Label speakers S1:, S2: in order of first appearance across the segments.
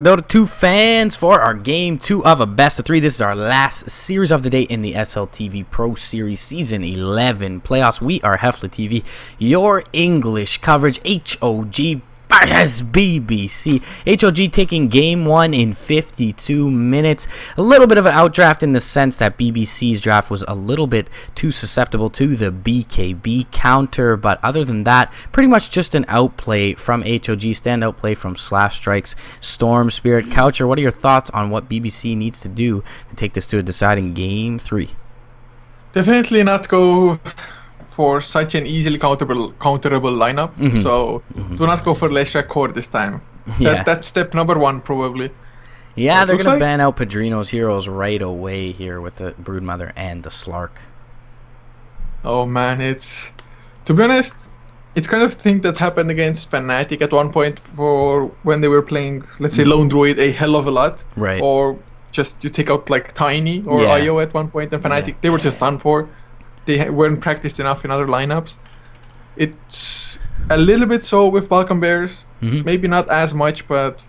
S1: Dota 2 fans, for our game 2 of a best of 3. This is our last series of the day in the SLTV Pro Series Season 11 playoffs. We are SLTV, your English coverage, HOG versus BBC. HOG taking game 1 in 52 minutes. A little bit of an outdraft in the sense that BBC's draft was a little bit too susceptible to the BKB counter, but other than that, pretty much just an outplay from HOG, standout play from Slash Strikes, Storm Spirit. Coucher, what are your thoughts on what BBC needs to do to take this to a deciding game 3?
S2: Definitely not go for such an easily counterable lineup. So do not go for Leshrac core this time.
S1: Yeah.
S2: That's step number 1 probably.
S1: Yeah, they're going to ban out Padrino's heroes right away here with the Broodmother and the Slark.
S2: Oh man, it's, to be honest, it's kind of thing that happened against Fnatic at one point for when they were playing, let's say, Lone Druid a hell of a lot.
S1: Right.
S2: Or just you take out like Tiny or IO at one point, and Fnatic, they were just done for. They weren't practiced enough in other lineups. It's a little bit so with Balkan Bears. Maybe not as much, but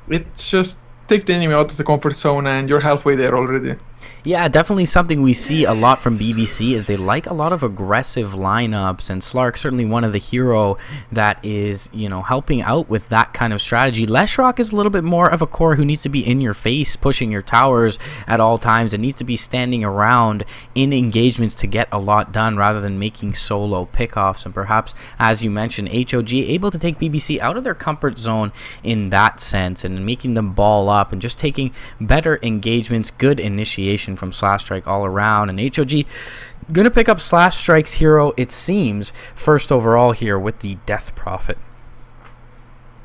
S2: it's just take the enemy out of the comfort zone and you're halfway there already.
S1: Yeah, definitely something we see a lot from BBC is they like a lot of aggressive lineups, and Slark certainly one of the hero that is, you know, helping out with that kind of strategy. Leshrac is a little bit more of a core who needs to be in your face, pushing your towers at all times, and needs to be standing around in engagements to get a lot done rather than making solo pickoffs. And perhaps, as you mentioned, HOG able to take BBC out of their comfort zone in that sense and making them ball up and just taking better engagements, good initiation from Slash Strike all around. And HOG gonna pick up Slash Strike's hero, it seems, first overall here with the Death Prophet.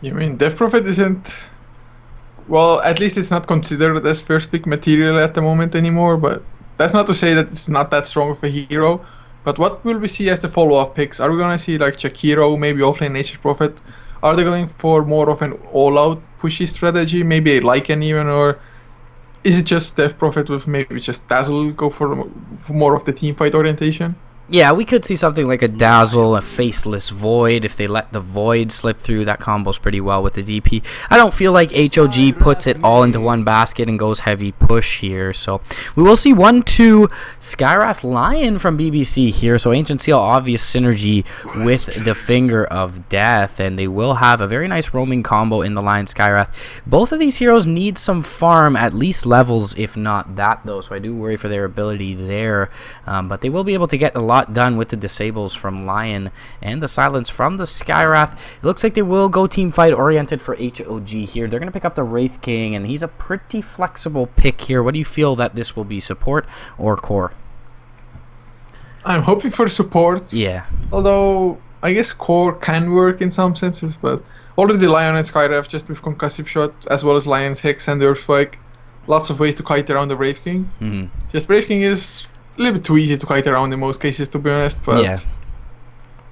S2: You mean Death Prophet isn't, well, at least it's not considered as first pick material at the moment anymore, but that's not to say that it's not that strong of a hero. But what will we see as the follow-up picks? Are we gonna see like Shakiro, maybe offlane Nature's Prophet? Are they going for more of an all-out pushy strategy, maybe a Lycan even, or is it just Death Prophet with maybe just Dazzle, go for more of the teamfight orientation?
S1: Yeah, we could see something like a Dazzle, a Faceless Void. If they let the Void slip through, that combos pretty well with the DP. I don't feel like HOG puts it all into one basket and goes heavy push here. So we will see 1-2 Skywrath Lion from BBC here. So Ancient Seal, obvious synergy with the Finger of Death. And they will have a very nice roaming combo in the Lion Skywrath. Both of these heroes need some farm, at least levels, if not that, though. So I do worry for their ability there. But they will be able to get a lot done with the disables from Lion and the silence from the Skywrath. It looks like they will go team fight oriented for HOG here. They're going to pick up the Wraith King, and he's a pretty flexible pick here. What do you feel that this will be, support or core?
S2: I'm hoping for support.
S1: Yeah.
S2: Although I guess core can work in some senses, but already Lion and Skywrath just with concussive shot as well as Lion's Hex and Earth Spike. Lots of ways to kite around the Wraith King. Just Wraith King is a little bit too easy to kite around in most cases, to be honest, but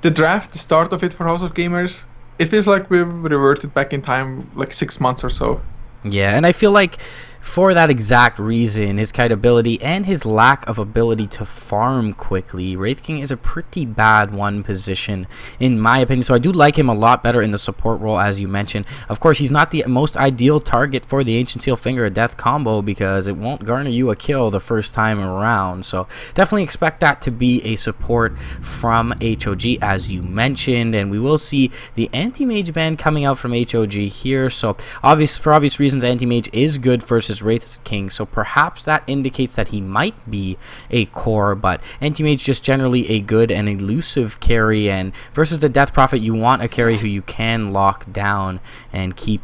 S2: the draft, the start of it for House of Gamers, it feels like we've reverted back in time like 6 months or so.
S1: Yeah, and I feel like for that exact reason, his kite ability and his lack of ability to farm quickly, Wraith King is a pretty bad one position in my opinion. So I do like him a lot better in the support role, as you mentioned. Of course, he's not the most ideal target for the Ancient Seal Finger of Death combo because it won't garner you a kill the first time around. So definitely expect that to be a support from HOG, as you mentioned. And we will see the Anti-Mage ban coming out from HOG here. So for obvious reasons, Anti-Mage is good versus Wraith King, so perhaps that indicates that he might be a core, but Anti-Mage just generally a good and elusive carry, and versus the Death Prophet, you want a carry who you can lock down and keep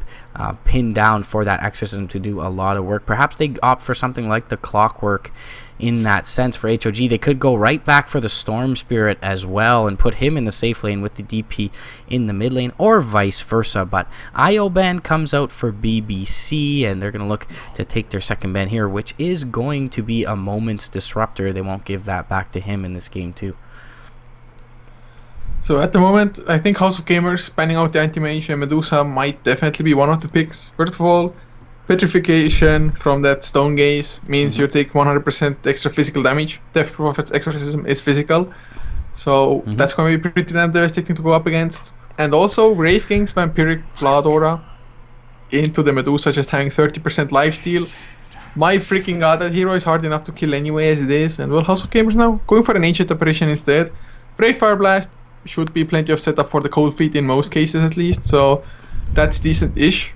S1: pinned down for that exorcism to do a lot of work. Perhaps they opt for something like the Clockwork in that sense for HOG. They could go right back for the Storm Spirit as well and put him in the safe lane with the DP in the mid lane, or vice versa. But IO ban comes out for BBC, and they're going to look to take their second ban here, which is going to be a Moment's Disruptor. They won't give that back to him in this game too.
S2: So at the moment, I think House of Gamers banning out the Anti-Mage and Medusa might definitely be one of the picks. First of all, Petrification from that Stone Gaze means you take 100% extra physical damage. Death Prophet's Exorcism is physical, so that's going to be pretty damn devastating to go up against. And also, Wraith King's Vampiric Blood Aura into the Medusa, just having 30% lifesteal. My freaking god, that hero is hard enough to kill anyway as it is. And well, House of Gamers now going for an Ancient Apparition instead. Brave Fire Blast should be plenty of setup for the Cold Feet in most cases at least, so that's decent-ish.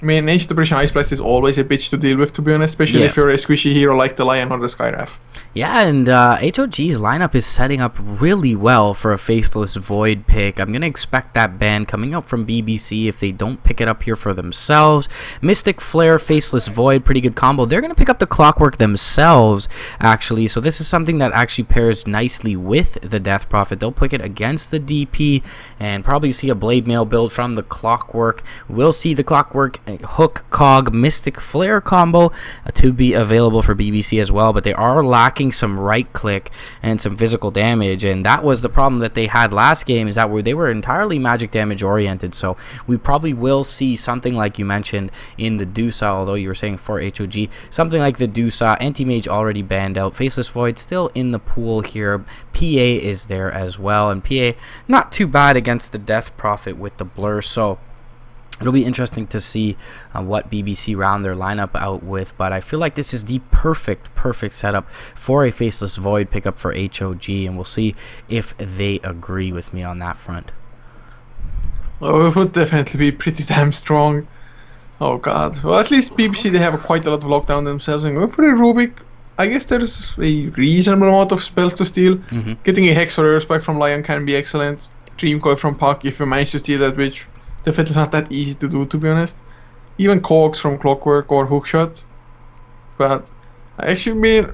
S2: I mean, Ancient Apparition Ice Blast is always a bitch to deal with, to be honest, especially if you're a squishy hero like the Lion or the Skywrath.
S1: Yeah, and HOG's lineup is setting up really well for a Faceless Void pick. I'm going to expect that ban coming up from BBC if they don't pick it up here for themselves. Mystic Flare, Faceless Void, pretty good combo. They're going to pick up the Clockwork themselves, actually, so this is something that actually pairs nicely with the Death Prophet. They'll pick it against the DP and probably see a Blade Mail build from the Clockwork. We'll see the Clockwork Hook Cog Mystic Flare combo to be available for BBC as well, but they are lacking some right click and some physical damage, and that was the problem that they had last game, is that they were entirely magic damage oriented. So we probably will see something like you mentioned in the Dusa, although you were saying for HOG, something like the Dusa. Anti-Mage already banned out, Faceless Void still in the pool here, PA is there as well, and PA not too bad against the Death Prophet with the Blur. So it'll be interesting to see what BBC round their lineup out with, but I feel like this is the perfect setup for a Faceless Void pickup for HOG, and we'll see if they agree with me on that front.
S2: Oh, it would definitely be pretty damn strong. Oh god. Well, at least BBC, they have quite a lot of lockdown themselves, and going for a Rubik, I guess there's a reasonable amount of spells to steal. Getting a Hex or Earthspike from Lion can be excellent. Dream Coil from Puck if you manage to steal that, which definitely not that easy to do, to be honest. Even Cogs from Clockwork or Hookshot. But I actually mean,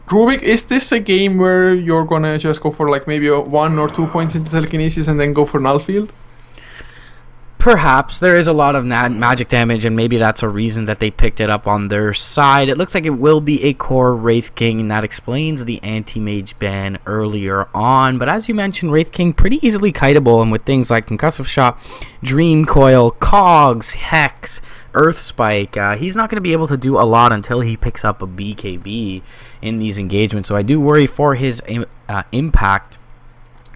S2: Rubik, is this a game where you're gonna just go for like maybe 1 or 2 points into telekinesis and then go for null field?
S1: Perhaps. There is a lot of magic damage, and maybe that's a reason that they picked it up on their side. It looks like it will be a core Wraith King, and that explains the Anti-Mage ban earlier on. But as you mentioned, Wraith King pretty easily kiteable, and with things like Concussive Shot, Dream Coil, Cogs, Hex, Earth Spike, he's not going to be able to do a lot until he picks up a BKB in these engagements. So I do worry for his impact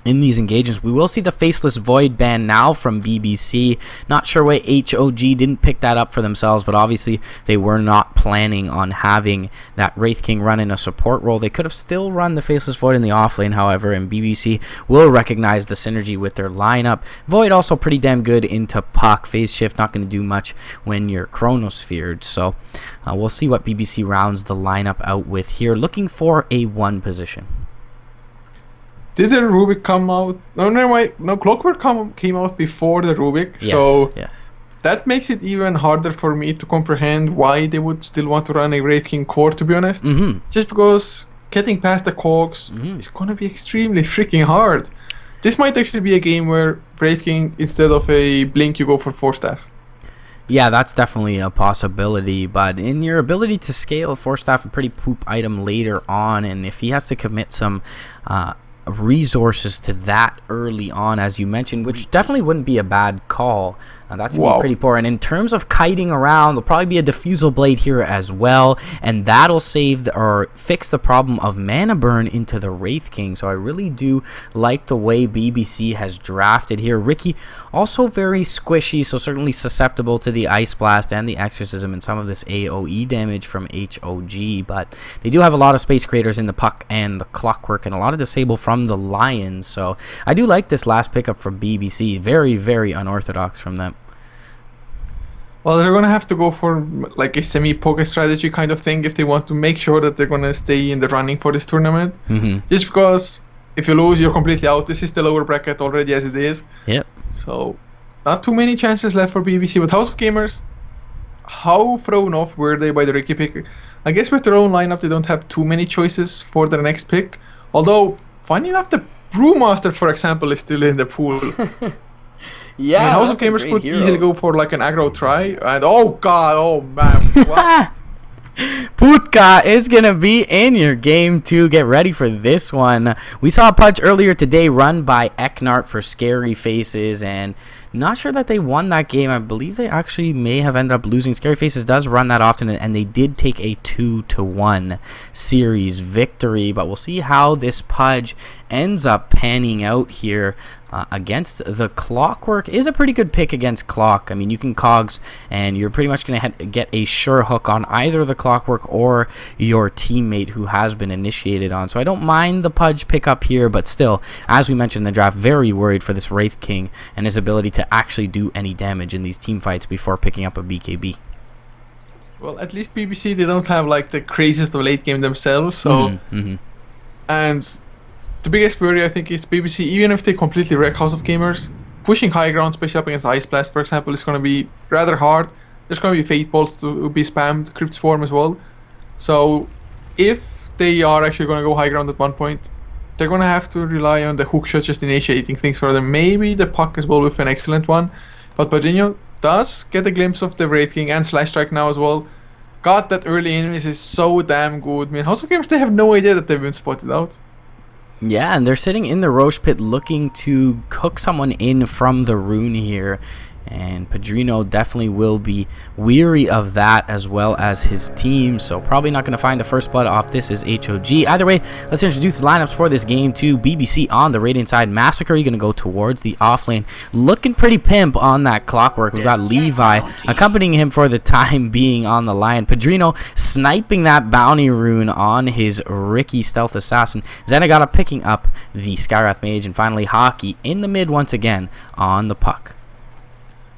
S1: in these engagements. We will see the Faceless Void ban now from BBC. Not sure why HOG didn't pick that up for themselves, but obviously they were not planning on having that Wraith King run in a support role. They could have still run the Faceless Void in the offlane, however, and BBC will recognize the synergy with their lineup. Void also pretty damn good into Puck. Phase Shift not going to do much when you're Chronosphered, so we'll see what BBC rounds the lineup out with here, looking for a 1 position.
S2: Did the Rubik come out? No, never mind. No, Clockwork came out before the Rubik,
S1: Yes,
S2: so
S1: yes.
S2: that makes it even harder for me to comprehend why they would still want to run a Wraith King core, to be honest. Just because getting past the Cogs is going to be extremely freaking hard. This might actually be a game where Wraith King, instead of a Blink, you go for 4-staff.
S1: Yeah, that's definitely a possibility, but in your ability to scale 4-staff, a pretty poop item later on, and if he has to commit some resources to that early on, as you mentioned, which definitely wouldn't be a bad call. That's going to be pretty poor. And in terms of kiting around, there'll probably be a Diffusal Blade here as well, and that'll save or fix the problem of mana burn into the Wraith King. So I really do like the way BBC has drafted here. Ricky also very squishy, so certainly susceptible to the Ice Blast and the Exorcism and some of this AoE damage from HOG, but they do have a lot of space creators in the Puck and the Clockwork and a lot of disable from the Lions. So I do like this last pickup from BBC. Very, very unorthodox from them.
S2: Well, they're going to have to go for like a semi-poke strategy kind of thing if they want to make sure that they're going to stay in the running for this tournament. Just because if you lose, you're completely out. This is the lower bracket already as it is.
S1: Yep.
S2: So, not too many chances left for BBC. But House of Gamers, how thrown off were they by the Ricky pick? I guess with their own lineup, they don't have too many choices for their next pick. Although, funny enough, the Brewmaster, for example, is still in the pool.
S1: Yeah,
S2: I mean, House of Gamers could easily go for like an aggro try, and oh god, oh man, what?
S1: Putka is going to be in your game too. Get ready for this one. We saw a punch earlier today run by Eknart for Scary Faces, and not sure that they won that game. I believe they actually may have ended up losing. Scary Faces does run that often, and they did take a 2-1 series victory, but we'll see how this Pudge ends up panning out here. against the Clockwork is a pretty good pick against Clock. I mean, you can Cogs, and you're pretty much going to get a sure hook on either the Clockwork or your teammate who has been initiated on. So I don't mind the Pudge pickup here, but still, as we mentioned in the draft, very worried for this Wraith King and his ability to actually do any damage in these team fights before picking up a BKB.
S2: Well, at least BBC, they don't have like the craziest of late game themselves. So, and the biggest worry I think is BBC, even if they completely wreck House of Gamers, pushing high ground, especially up against Ice Blast, for example, is going to be rather hard. There's going to be Fate Balls to be spammed, Crypt Swarm as well. So, if they are actually going to go high ground at one point, they're going to have to rely on the hook shot just initiating things for them. Maybe the puck as well with an excellent one, but Padinho does get a glimpse of the Wraith King and Slash Strike now as well. God, that early enemies is so damn good. I mean, House of Gamers, they have no idea that they've been spotted out.
S1: Yeah, and they're sitting in the Roche Pit looking to cook someone in from the rune here. And Padrino definitely will be weary of that, as well as his team. So probably not going to find the first blood off this is HOG. Either way, let's introduce the lineups for this game to BBC on the Radiant side. Massacre, you're going to go towards the off lane. Looking pretty pimp on that Clockwork. We've got Levi accompanying him for the time being on the Lion. Padrino sniping that bounty rune on his Ricky Stealth Assassin. Zenigata picking up the Skywrath Mage. And finally, Hockey in the mid once again on the puck.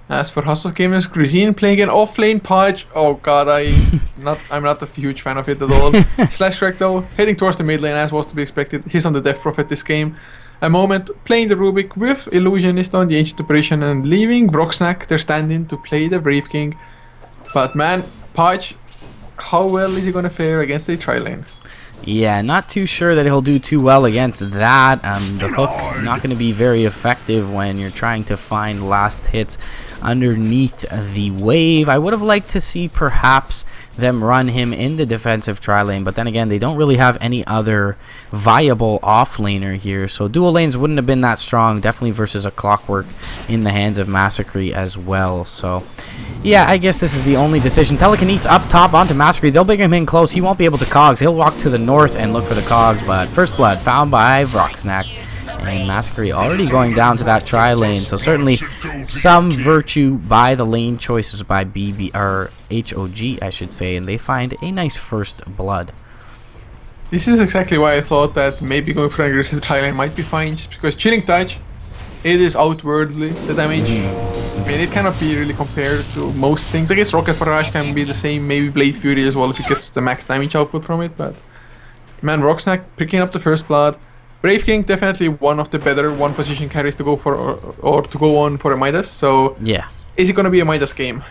S2: As for House of Gamers, Grisine playing an off-lane Pudge. Oh god, I'm not a huge fan of it at all. Slash Strike though, heading towards the mid lane as was to be expected. He's on the Death Prophet this game. A moment playing the Rubik with Illusionist on the Ancient Operation and leaving Brocksnack their stand-in to play the Brave King. But man, Pudge, how well is he gonna fare against a tri-lane?
S1: Yeah, not too sure that he'll do too well against that. The hook not going to be very effective when you're trying to find last hits underneath the wave. I would have liked to see perhaps them run him in the defensive tri-lane, but then again, they don't really have any other viable off-laner here, so dual lanes wouldn't have been that strong, definitely versus a Clockwork in the hands of Massacre as well. So yeah, I guess this is the only decision. Telekinesis up top onto Massacre. They'll bring him in close. He won't be able to Cogs. He'll walk to the north and look for the Cogs, but first blood found by Vrocksnack. And Massacre already going down to that tri-lane, so certainly some virtue by the lane choices by HOG, I should say, and they find a nice first blood.
S2: This is exactly why I thought that maybe going for an aggressive tri-lane might be fine, just because Chilling Touch, it is outwardly the damage. I mean, it cannot be really compared to most things. I guess Rocket Barrage can be the same, maybe Blade Fury as well if it gets the max damage output from it, but man, Rocksnack picking up the first blood. Brave King definitely one of the better one position carries to go for or to go on for a Midas. So
S1: yeah,
S2: is it going to be a Midas game?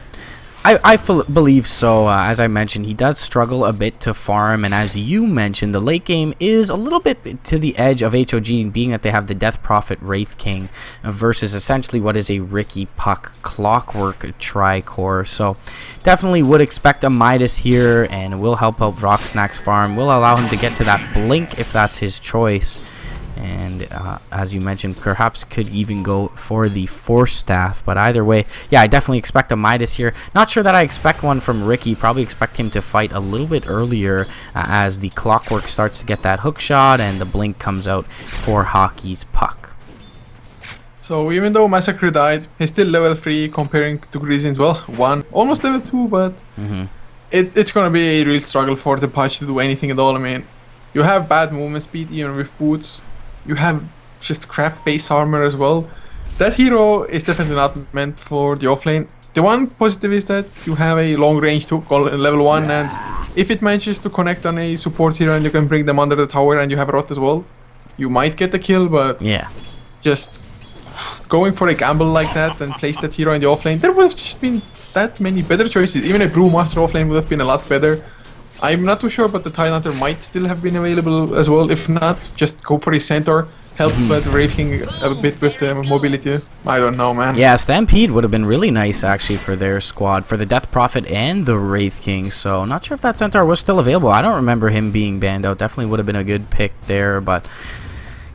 S1: I believe so. As I mentioned, he does struggle a bit to farm, and as you mentioned, the late game is a little bit to the edge of HOG, being that they have the Death Prophet Wraith King versus essentially what is a Ricky Puck Clockwork Tricore. So definitely would expect a Midas here, and will help Vrocksnack's farm. Will allow him to get to that blink if that's his choice. And as you mentioned, perhaps could even go for the Force Staff. But either way, yeah, I definitely expect a Midas here. Not sure that I expect one from Ricky. Probably expect him to fight a little bit earlier as the Clockwork starts to get that hook shot and the blink comes out for Hockey's Puck.
S2: So even though Massacre died, he's still level 3 comparing to Grizzlies. Well, 1, almost level 2, but it's going to be a real struggle for the Pudge to do anything at all. I mean, you have bad movement speed even with boots. You have just crap base armor as well. That hero is definitely not meant for the offlane. The one positive is that you have a long range to call level 1, and if it manages to connect on a support hero and you can bring them under the tower and you have Rot as well, you might get the kill, but
S1: yeah,
S2: just going for a gamble like that and place that hero in the offlane, there would have just been that many better choices. Even a Brewmaster offlane would have been a lot better. I'm not too sure, but the Tidehunter might still have been available as well. If not, just go for his Centaur. Help the Brave King a bit with the mobility. I don't know, man.
S1: Yeah, Stampede would have been really nice, actually, for their squad, for the Death Prophet and the Wraith King. So, not sure if that Centaur was still available. I don't remember him being banned out. Definitely would have been a good pick there, but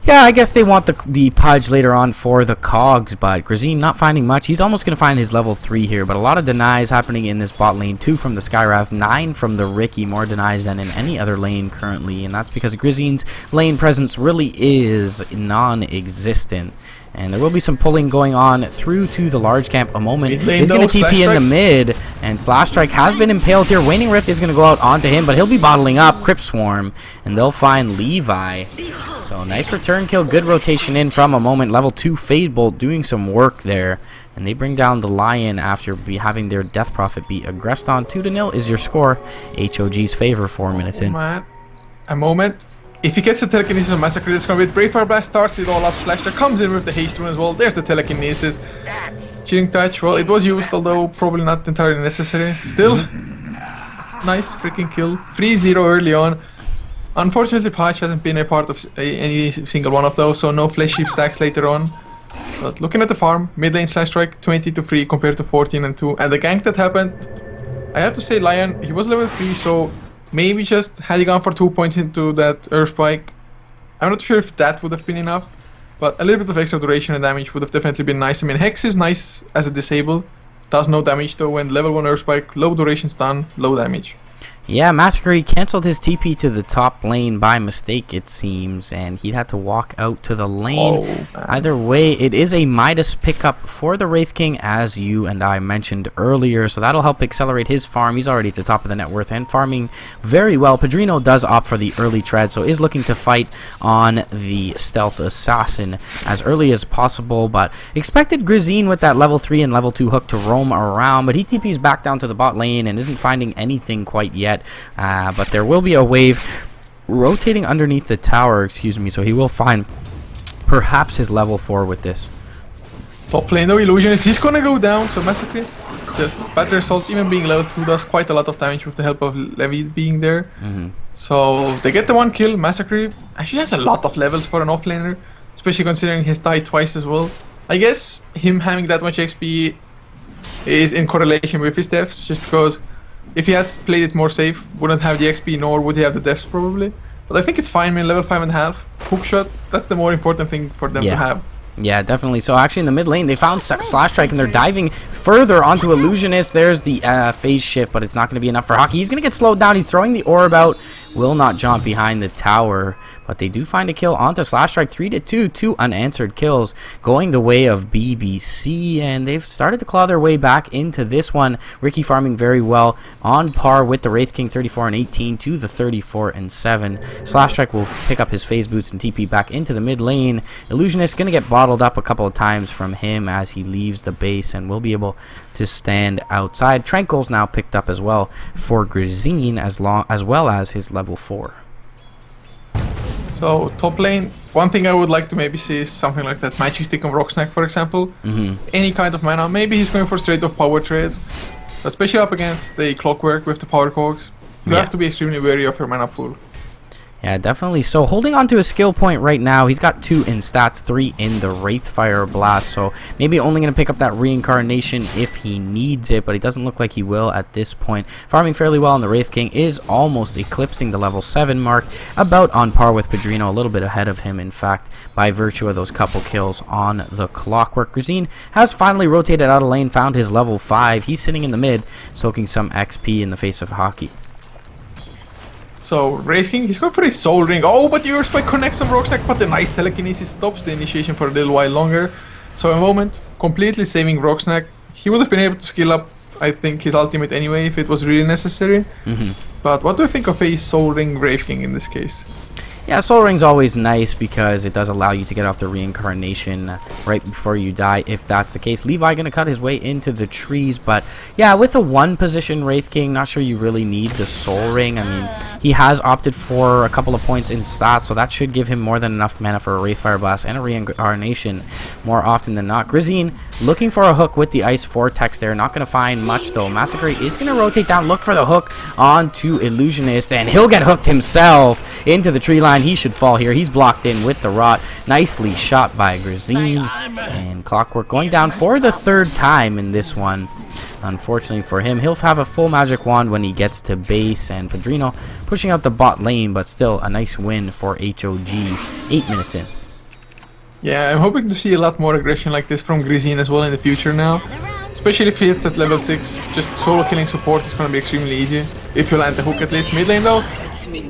S1: yeah, I guess they want the Pudge later on for the Cogs, but Grazine not finding much. He's almost going to find his level 3 here, but a lot of denies happening in this bot lane. 2 from the Skywrath, 9 from the Ricky, more denies than in any other lane currently, and that's because Grizine's lane presence really is non-existent. And there will be some pulling going on through to the large camp. A moment
S2: lane
S1: is going to
S2: though,
S1: TP in the mid, and Slash Strike has been impaled here. Waning Rift is going to go out onto him, but he'll be bottling up Crypt Swarm, and they'll find Levi. So nice return kill, good rotation in from a moment. Level 2 Fade Bolt doing some work there, and they bring down the Lion after having their Death Prophet be aggressed on. 2-0 is your score. HOG's favor 4 minutes in.
S2: Man, a moment. If he gets the telekinesis on Massacre, it's going to be Brave Fire Blast, starts it all up. Slash there comes in with the haste rune as well. There's the telekinesis. Cheating touch. Well, it was used, although probably not entirely necessary. Still, nice freaking kill. 3-0 early on. Unfortunately, Patch hasn't been a part of any single one of those, so no flesh sheep stacks later on. But looking at the farm, mid lane Slash Strike 20-3 compared to 14-2. And the gank that happened, I have to say Lion, he was level 3, so maybe just had he gone for 2 points into that Earth Spike, I'm not sure if that would have been enough, but a little bit of extra duration and damage would have definitely been nice. I mean, Hex is nice as a disable, does no damage though, when level 1 Earth Spike, low duration stun, low damage.
S1: Yeah, Massacre canceled his TP to the top lane by mistake, it seems, and he had to walk out to the lane. Either way, it is a Midas pickup for the Wraith King, as you and I mentioned earlier, so that'll help accelerate his farm. He's already at the top of the net worth and farming very well. Padrino does opt for the early tread, so is looking to fight on the Stealth Assassin as early as possible, but expected Grisine with that level 3 and level 2 hook to roam around, but he TPs back down to the bot lane and isn't finding anything quite yet. But there will be a wave rotating underneath the tower, so he will find perhaps his level 4 with this.
S2: Top lane though, Illusionist, he's gonna go down, so Massacre, just Battery Assault, even being level 2, does quite a lot of damage with the help of Levy being there. So they get the 1 kill. Massacre actually has a lot of levels for an offlaner, especially considering he's died twice as well. I guess him having that much XP is in correlation with his deaths, just because if he has played it more safe, wouldn't have the XP, nor would he have the deaths probably. But I think it's fine, man. Level 5.5. Hookshot, that's the more important thing for them to have.
S1: Yeah, definitely. So actually in the mid lane, they found Slash Strike and they're diving further onto Illusionist. There's the phase shift, but it's not going to be enough for HOG. He's going to get slowed down. He's throwing the orb out. Will not jump behind the tower, but they do find a kill onto Slash Strike. 3-2, 2 unanswered kills going the way of BBC, and they've started to claw their way back into this one. Ricky farming very well, on par with the Wraith King, 34-18 to the 34-7. Slash Strike will pick up his phase boots and TP back into the mid lane. Illusionist going to get bottled up a couple of times from him as he leaves the base, and will be able to stand outside. Tranquil's now picked up as well for Grisine, as well as his level 4.
S2: So top lane, one thing I would like to maybe see is something like that Magic Stick on Rock Snack, for example. Any kind of mana. Maybe he's going for straight off power trades, but especially up against the Clockwork with the power cogs, you have to be extremely wary of your mana pool.
S1: Yeah, definitely. So holding on to a skill point right now. He's got 2 in stats, 3 in the Wraithfire Blast. So maybe only going to pick up that Reincarnation if he needs it, but it doesn't look like he will at this point. Farming fairly well, and the Wraith King is almost eclipsing the level 7 mark, about on par with Padrino, a little bit ahead of him, in fact, by virtue of those couple kills on the Clockwork. Grisine has finally rotated out of lane, found his level 5. He's sitting in the mid, soaking some XP in the face of Hockey.
S2: So Wraith King, he's going for a Soul Ring. Oh, but the Earth Spike connects on Rockstack, but the nice telekinesis stops the initiation for a little while longer. So a moment, completely saving Rocksnack. He would have been able to skill up, I think, his ultimate anyway if it was really necessary. But what do you think of a Soul Ring Wraith King in this case?
S1: Yeah, Soul Ring's always nice because it does allow you to get off the Reincarnation right before you die, if that's the case. Levi going to cut his way into the trees, but yeah, with a 1-position Wraith King, not sure you really need the Soul Ring. I mean, he has opted for a couple of points in stats, so that should give him more than enough mana for a Wraithfire Blast and a Reincarnation more often than not. Grisine looking for a hook with the Ice Vortex there. Not going to find much, though. Massacre is going to rotate down, look for the hook onto Illusionist, and he'll get hooked himself into the tree line. He should fall here. He's blocked in with the Rot. Nicely shot by Grisine. And Clockwork going down for the 3rd time in this one. Unfortunately for him, he'll have a full magic wand when he gets to base, and Padrino pushing out the bot lane, but still a nice win for HOG. 8 minutes in.
S2: Yeah, I'm hoping to see a lot more aggression like this from Grisine as well in the future now. Especially if he hits at level 6, just solo killing support is going to be extremely easy. If you land the hook at least. Mid lane though,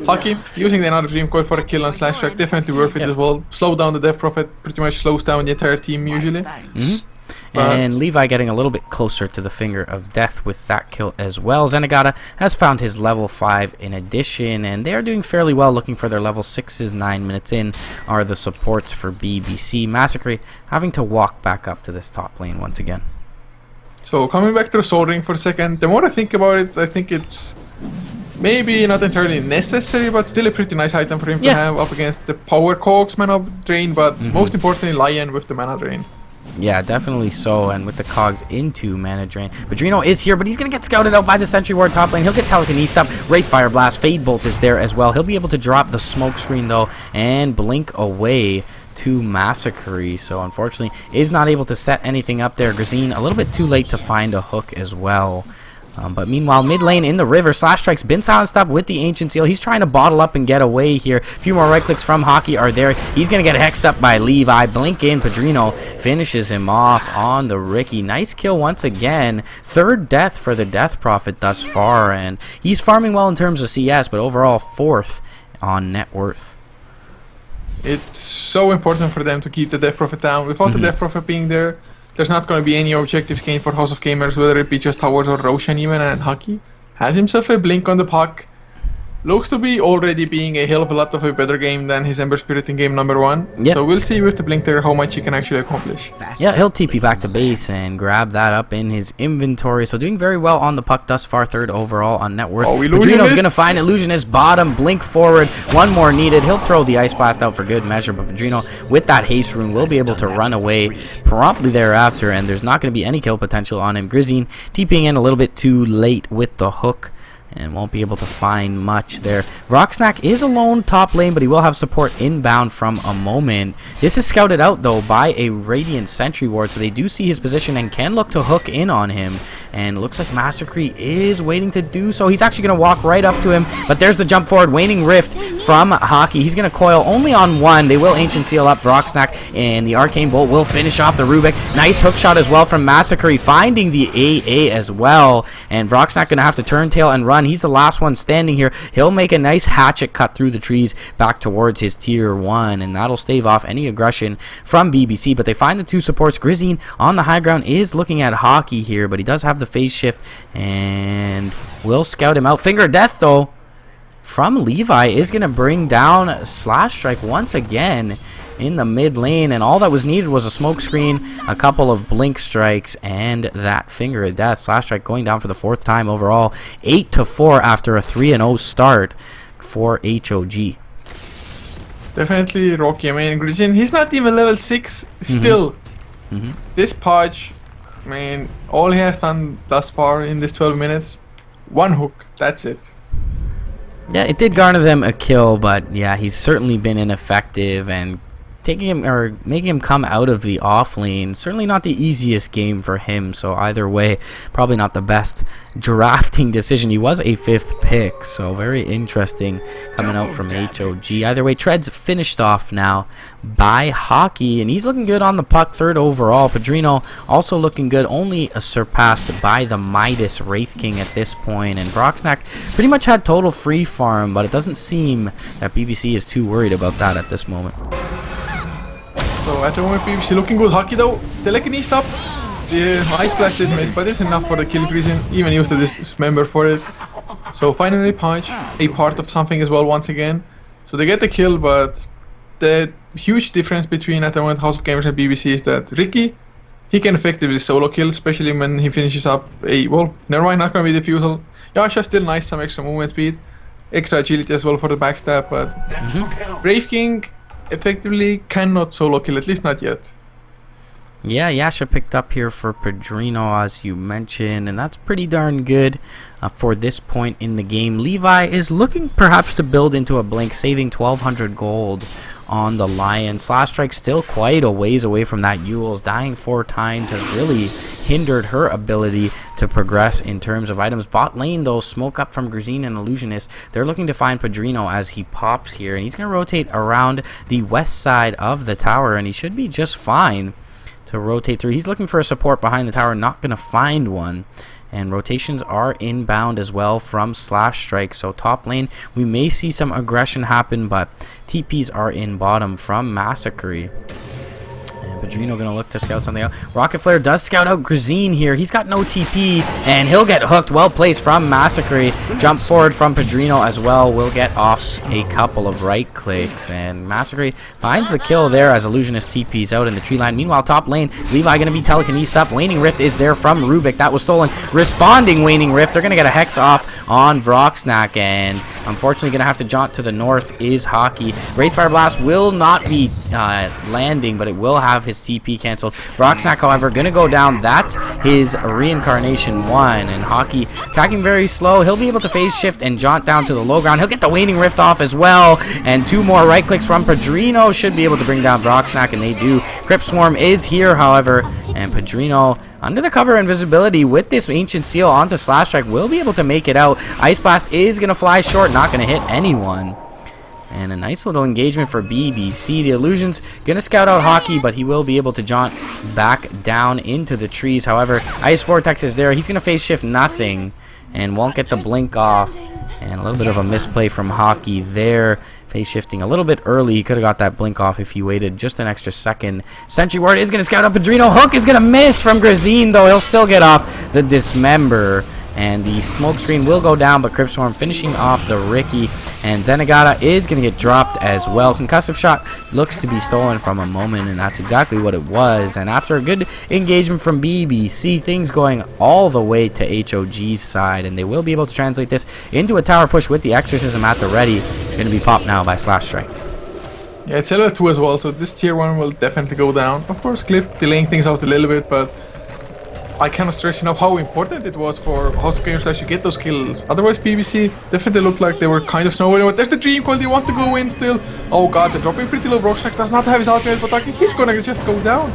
S2: Hockey, using the another Dream Coil for a kill on Slash Track, definitely worth it as well. Slow down the Death Prophet, pretty much slows down the entire team usually.
S1: And Levi getting a little bit closer to the Finger of Death with that kill as well. Zenigata has found his level 5 in addition, and they are doing fairly well, looking for their level 6s. 9 minutes in are the supports for BBC. Massacre having to walk back up to this top lane once again.
S2: So coming back to the Soul Ring for a second, the more I think about it, I think it's maybe not entirely necessary, but still a pretty nice item for him to have up against the Power Cogs mana drain, but most importantly Lion with the mana drain.
S1: Yeah, definitely so, and with the cogs into mana drain. Padrino is here, but he's going to get scouted out by the Sentry Ward top lane. He'll get telekinesed up. Wraith Fire Blast, Fade Bolt is there as well. He'll be able to drop the smoke screen though and blink away to Massacre. So unfortunately is not able to set anything up there. Grazine a little bit too late to find a hook as well. But meanwhile, mid lane in the river, Slash Strike's been silenced up with the Ancient Seal. He's trying to bottle up and get away here. A few more right clicks from Hockey are there. He's going to get hexed up by Levi. Blink in. Padrino finishes him off on the Ricky. Nice kill once again. Third death for the Death Prophet thus far. And he's farming well in terms of CS, but overall fourth on net worth.
S2: It's so important for them to keep the Death Prophet down. Without the Death Prophet being there, there's not going to be any objectives gained for House of Gamers, whether it be just towers or Roshan even, and Hockey has himself a blink on the puck. Looks to be already being a hell of a lot of a better game than his Ember Spirit in game number 1. So we'll see with the blink there how much he can actually accomplish.
S1: Yeah, he'll TP back to base and grab that up in his inventory. So doing very well on the puck thus far, third overall on net worth. Padrino's going to find Illusionist bottom, blink forward, one more needed. He'll throw the Ice Blast out for good measure, but Padrino with that haste rune will be able to run away promptly thereafter, and there's not going to be any kill potential on him. Grizine TPing in a little bit too late with the hook and won't be able to find much there. Rocksnack is alone top lane, but he will have support inbound from a moment. This is scouted out though by a Radiant Sentry Ward, so they do see his position and can look to hook in on him. And it looks like Massacre is waiting to do so. He's actually going to walk right up to him, but there's the jump forward. Waning Rift from Hockey. He's going to coil only on one. They will Ancient Seal up Rocksnack, and the Arcane Bolt will finish off the Rubik. Nice hook shot as well from Massacre, finding the AA as well. And Rocksnack going to have to turn tail and run. He's the last one standing here. He'll make a nice hatchet cut through the trees back towards his tier 1, and that'll stave off any aggression from BBC. But they find the two supports. Grizine on the high ground is looking at Hockey here, but he does have the phase shift and will scout him out. Finger of Death though from Levi is going to bring down Slash Strike once again in the mid lane, and all that was needed was a smoke screen, a couple of blink strikes, and that Finger of Death. Slash Strike going down for the 4th time overall, 8-4 after a 3-0 start for HOG.
S2: Definitely Rocky. I mean, Grizine, he's not even level 6 still. This Podge, I mean, all he has done thus far in this 12 minutes, one hook, that's it.
S1: Yeah, it did garner them a kill, but yeah, he's certainly been ineffective, and taking him or making him come out of the off lane, certainly not the easiest game for him. So either way, probably not the best drafting decision. He was a 5th pick, so very interesting coming out from HOG. Either way, Tread's finished off now by Hockey, and he's looking good on the puck, 3rd overall. Padrino also looking good, only surpassed by the Midas Wraith King at this point. And Rocksnack pretty much had total free farm, but it doesn't seem that BBC is too worried about that at this moment.
S2: So at the moment, BBC looking good. Hockey though, telekinesed up. The Ice Blast did miss, but it's enough for the kill. Grizine even used the dismember for it. So finally Punch, a part of something as well once again. So they get the kill, but the huge difference between at the moment House of Gamers and BBC is that Ricky, he can effectively solo kill, especially when he finishes up a, well, never mind, not gonna be diffusal. Yasha still nice, some extra movement speed, extra agility as well for the backstab, but Brave King effectively cannot solo kill, at least not yet.
S1: Yeah, Yasha picked up here for Padrino, as you mentioned, and that's pretty darn good for this point in the game. Levi is looking perhaps to build into a blink, saving 1,200 gold on the Lion. Slash Strike still quite a ways away from that Yule's. Dying 4 times has really hindered her ability to progress in terms of items. Bot lane though, smoke up from Grizine and Illusionist. They're looking to find Padrino as he pops here, and he's going to rotate around the west side of the tower, and he should be just fine to rotate through. He's looking for a support behind the tower, not going to find one. And rotations are inbound as well from Slash Strike. So top lane, we may see some aggression happen, but TPs are in bottom from Massacre. And Padrino gonna look to scout something out. Rocket Flare does scout out Grazine here. He's got no TP, and he'll get hooked. Well placed from Massacre. Jump forward from Padrino as well. Will get off a couple of right clicks, and Massacre finds the kill there as Illusionist TPs out in the tree line. Meanwhile, top lane, Levi gonna be telekinesed up. Waning Rift is there from Rubik. That was stolen. Responding Waning Rift. They're gonna get a Hex off on Vroxnak, and unfortunately gonna have to jaunt to the north is Hockey. Wraithfire Blast will not be landing, but it will have his TP canceled. Vroxnak, however, gonna go down. That's his Reincarnation 1, and Hockey attacking very slow. He'll be able to phase shift and jaunt down to the low ground. He'll get the Waning Rift off as well, and 2 more right clicks from Padrino should be able to bring down Vroxnak, and they do. Crypt Swarm is here, however, and Padrino, under the cover invisibility with this Ancient Seal onto Slash Strike, will be able to make it out. Ice Blast is gonna fly short, not gonna hit anyone. And a nice little engagement for BBC. The Illusion's gonna scout out Hockey, but he will be able to jaunt back down into the trees. However, Ice Vortex is there. He's gonna phase shift nothing and won't get the blink off. And a little bit of a misplay from Hockey there. Phase shifting a little bit early. He could have got that blink off if he waited just an extra second. Sentry Ward is gonna scout out Padrino. Hook is gonna miss from Grazine, though. He'll still get off the Dismember. And the smoke screen will go down, but Crypt Swarm finishing off the Ricky. And Zenigata is going to get dropped as well. Concussive Shot looks to be stolen from a moment, and that's exactly what it was. And after a good engagement from BBC, things going all the way to HOG's side. And they will be able to translate this into a tower push with the Exorcism at the ready. Going to be popped now by Slash Strike.
S2: Yeah, it's LL2 as well, so this tier 1 will definitely go down. Of course, Cliff delaying things out a little bit, but I cannot stress enough how important it was for House of Games to actually get those kills. Otherwise, BBC definitely looked like they were kind of snowing. But there's the Dream Coil, they want to go in still. Oh god, they're dropping pretty low. Vroxnak does not have his ultimate, but he's gonna just go down.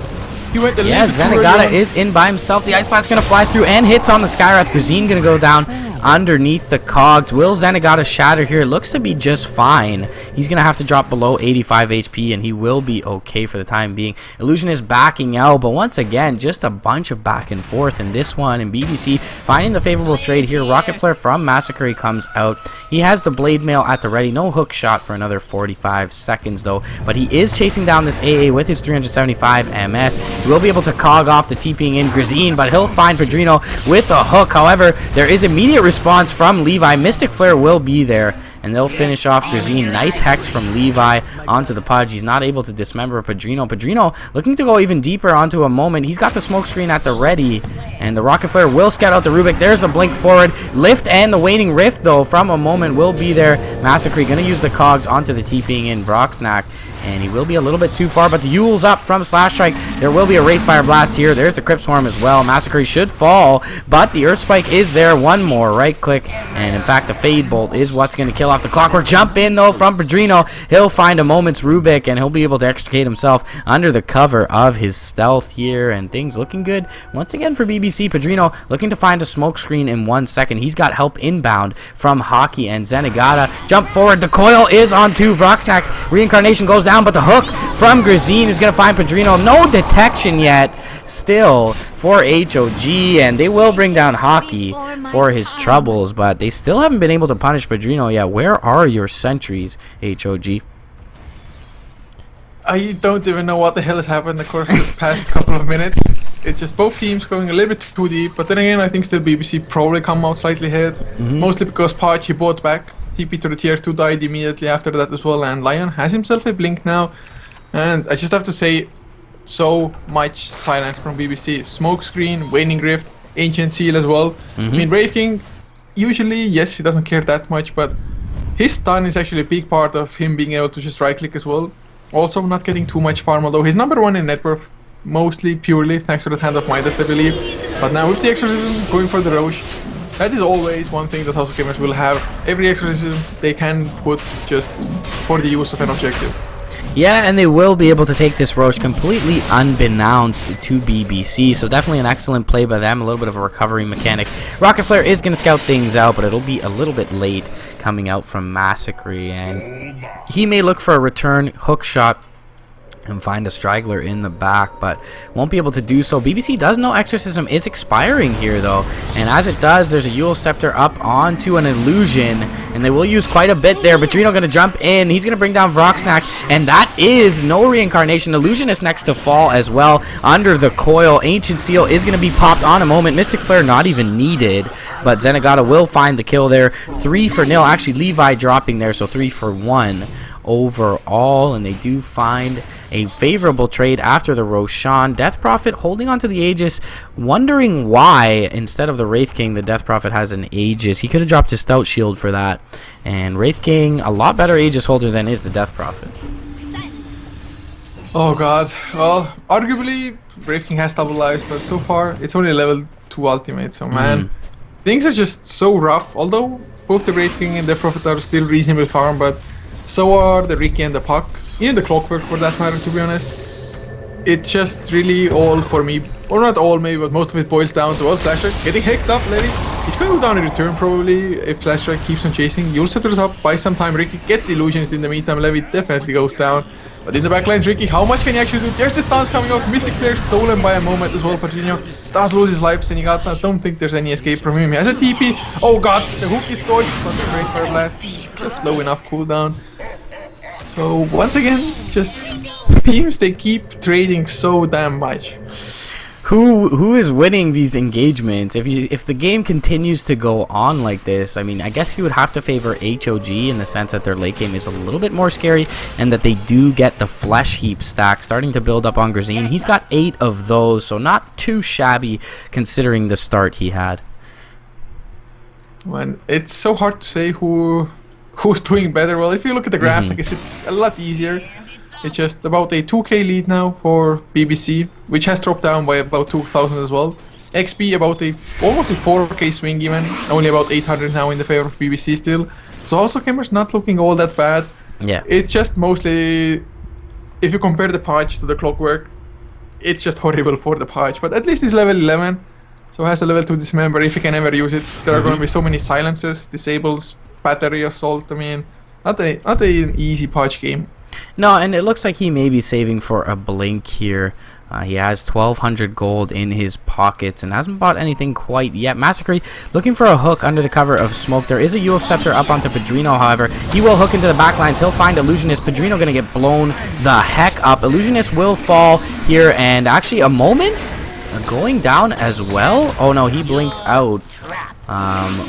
S2: He went a little bit too early.
S1: Zenigata is in by himself. The Ice Blast is gonna fly through and hits on the Skywrath. Grazine gonna go down underneath the cogs. Will Zenigata shatter here? It looks to be just fine. He's gonna have to drop below 85 HP, and he will be okay for the time being. Illusion is backing out, but once again, just a bunch of back and forth in this one. And BBC finding the favorable trade here. Rocket Flare from Massacre comes out. He has the Blade Mail at the ready. No hook shot for another 45 seconds though, but he is chasing down this AA with his 375 MS. He will be able to cog off the TPing in Grazine, but he'll find Padrino with a hook. However, there is immediate response from Levi. Mystic Flare will be there, and they'll finish off Grazine. Nice Hex from Levi onto the Pudge. He's not able to dismember Padrino. Padrino looking to go even deeper onto a moment. He's got the smoke screen at the ready, and the Rocket Flare will scout out the Rubik. There's the blink forward. Lift and the Waning Rift, though, from a moment will be there. Massacre going to use the cogs onto the TPing in Vroxnak, and he will be a little bit too far, but the Yule's up from Slash Strike. There will be a Wraithfire Blast here. There's the Crypt Swarm as well. Massacre should fall, but the Earth Spike is there. One more right click, and in fact, the Fade Bolt is what's going to kill off the Clockwork. Jump in, though, from Padrino. He'll find a moment's Rubik, and he'll be able to extricate himself under the cover of his stealth here, and things looking good once again for BBC. Padrino looking to find a smoke screen in 1 second. He's got help inbound from Hockey and Zenigata. Jump forward. The coil is on 2. Vroxnak's Reincarnation goes down, but the hook from Grazine is going to find Padrino. No detection yet still for HOG, and they will bring down Hockey for his troubles, but they still haven't been able to punish Padrino yet. Where are your sentries, HOG?
S2: I don't even know what the hell has happened of course the past couple of minutes. It's just both teams going a little bit too deep, but then again I think still BBC probably come out slightly ahead, mostly because Podge, he bought back. TP to the tier 2 died immediately after that as well, and Lion has himself a blink now, and I just have to say, so much silence from BBC. Smoke screen, Waning Rift, Ancient Seal as well. I mean, Brave King, usually, yes, he doesn't care that much, but his stun is actually a big part of him being able to just right click as well. Also not getting too much farm, although he's number 1 in net worth, mostly purely thanks to the Hand of Midas, I believe. But now with the Exorcism going for the Roche, that is always one thing that House of Gamers will have. Every Exorcism they can put just for the use of an objective.
S1: Yeah, and they will be able to take this Roche completely unbeknownst to BBC, so definitely an excellent play by them. A little bit of a recovery mechanic. Rocket Flare is going to scout things out, but it'll be a little bit late coming out from Massacre, and he may look for a return hook shot and find a straggler in the back, but won't be able to do so. BBC does know Exorcism is expiring here though, and as it does, there's a Eul Scepter up onto an Illusion, and they will use quite a bit there. Padrino gonna jump in, he's gonna bring down Vroxnack, and that is no reincarnation. Illusion is next to fall as well under the coil. Ancient Seal is gonna be popped on a moment. Mystic Flare not even needed, but Zenigata will find the kill there. 3-0, actually Levi dropping there, so 3-1 overall, and they do find a favorable trade after the Roshan. Death Prophet holding onto the Aegis, wondering why instead of the Wraith King the Death Prophet has an Aegis. He could have dropped his Stout Shield for that, and Wraith King a lot better Aegis holder than is the Death Prophet.
S2: Oh god, well, arguably Wraith King has double lives, but so far it's only level 2 ultimate, so man, things are just so rough. Although both the Wraith King and the Prophet are still reasonable farm, but so are the Ricky and the Puck, even the Clockwork for that matter, to be honest. It's just really all for me, or not all maybe, but most of it boils down to, well, Slashstrike getting hexed up, Larry. He's going to go down in return probably if Slashstrike keeps on chasing. Eul Scepter's up, by some time Ricky gets Illusionist in the meantime, Levi definitely goes down. But in the backline, Ricky, how much can he actually do? There's the stance coming out, Mystic Flare stolen by a moment as well. Padrino does lose his life, Zenigata, I don't think there's any escape from him. He has a TP, oh god, the hook is dodged, but the Great Fire Blast, just low enough cooldown. So once again, just teams, they keep trading so damn much.
S1: Who is winning these engagements? If the game continues to go on like this, I mean, I guess you would have to favor HOG in the sense that their late game is a little bit more scary, and that they do get the Flesh Heap stack starting to build up on Grazine. He's got 8 of those, so not too shabby considering the start he had.
S2: Man, it's so hard to say who's doing better. Well, if you look at the graphs, I guess it's a lot easier. It's just about a 2k lead now for BBC, which has dropped down by about 2,000 as well. XP about almost a 4k swing even, only about 800 now in the favor of BBC still. So also Gamer's not looking all that bad.
S1: Yeah.
S2: It's just mostly, if you compare the patch to the Clockwork, it's just horrible for the patch. But at least it's level 11, so has a level 2 Dismember if you can ever use it. There are going to be so many silences, disables, battery assault. I mean, not an easy patch game.
S1: No, and it looks like he may be saving for a blink here. He has 1,200 gold in his pockets and hasn't bought anything quite yet. Massacre looking for a hook under the cover of smoke. There is a Eul Scepter up onto Padrino, however. He will hook into the backlines. He'll find Illusionist. Padrino going to get blown the heck up. Illusionist will fall here, and actually a moment going down as well. Oh no, he blinks out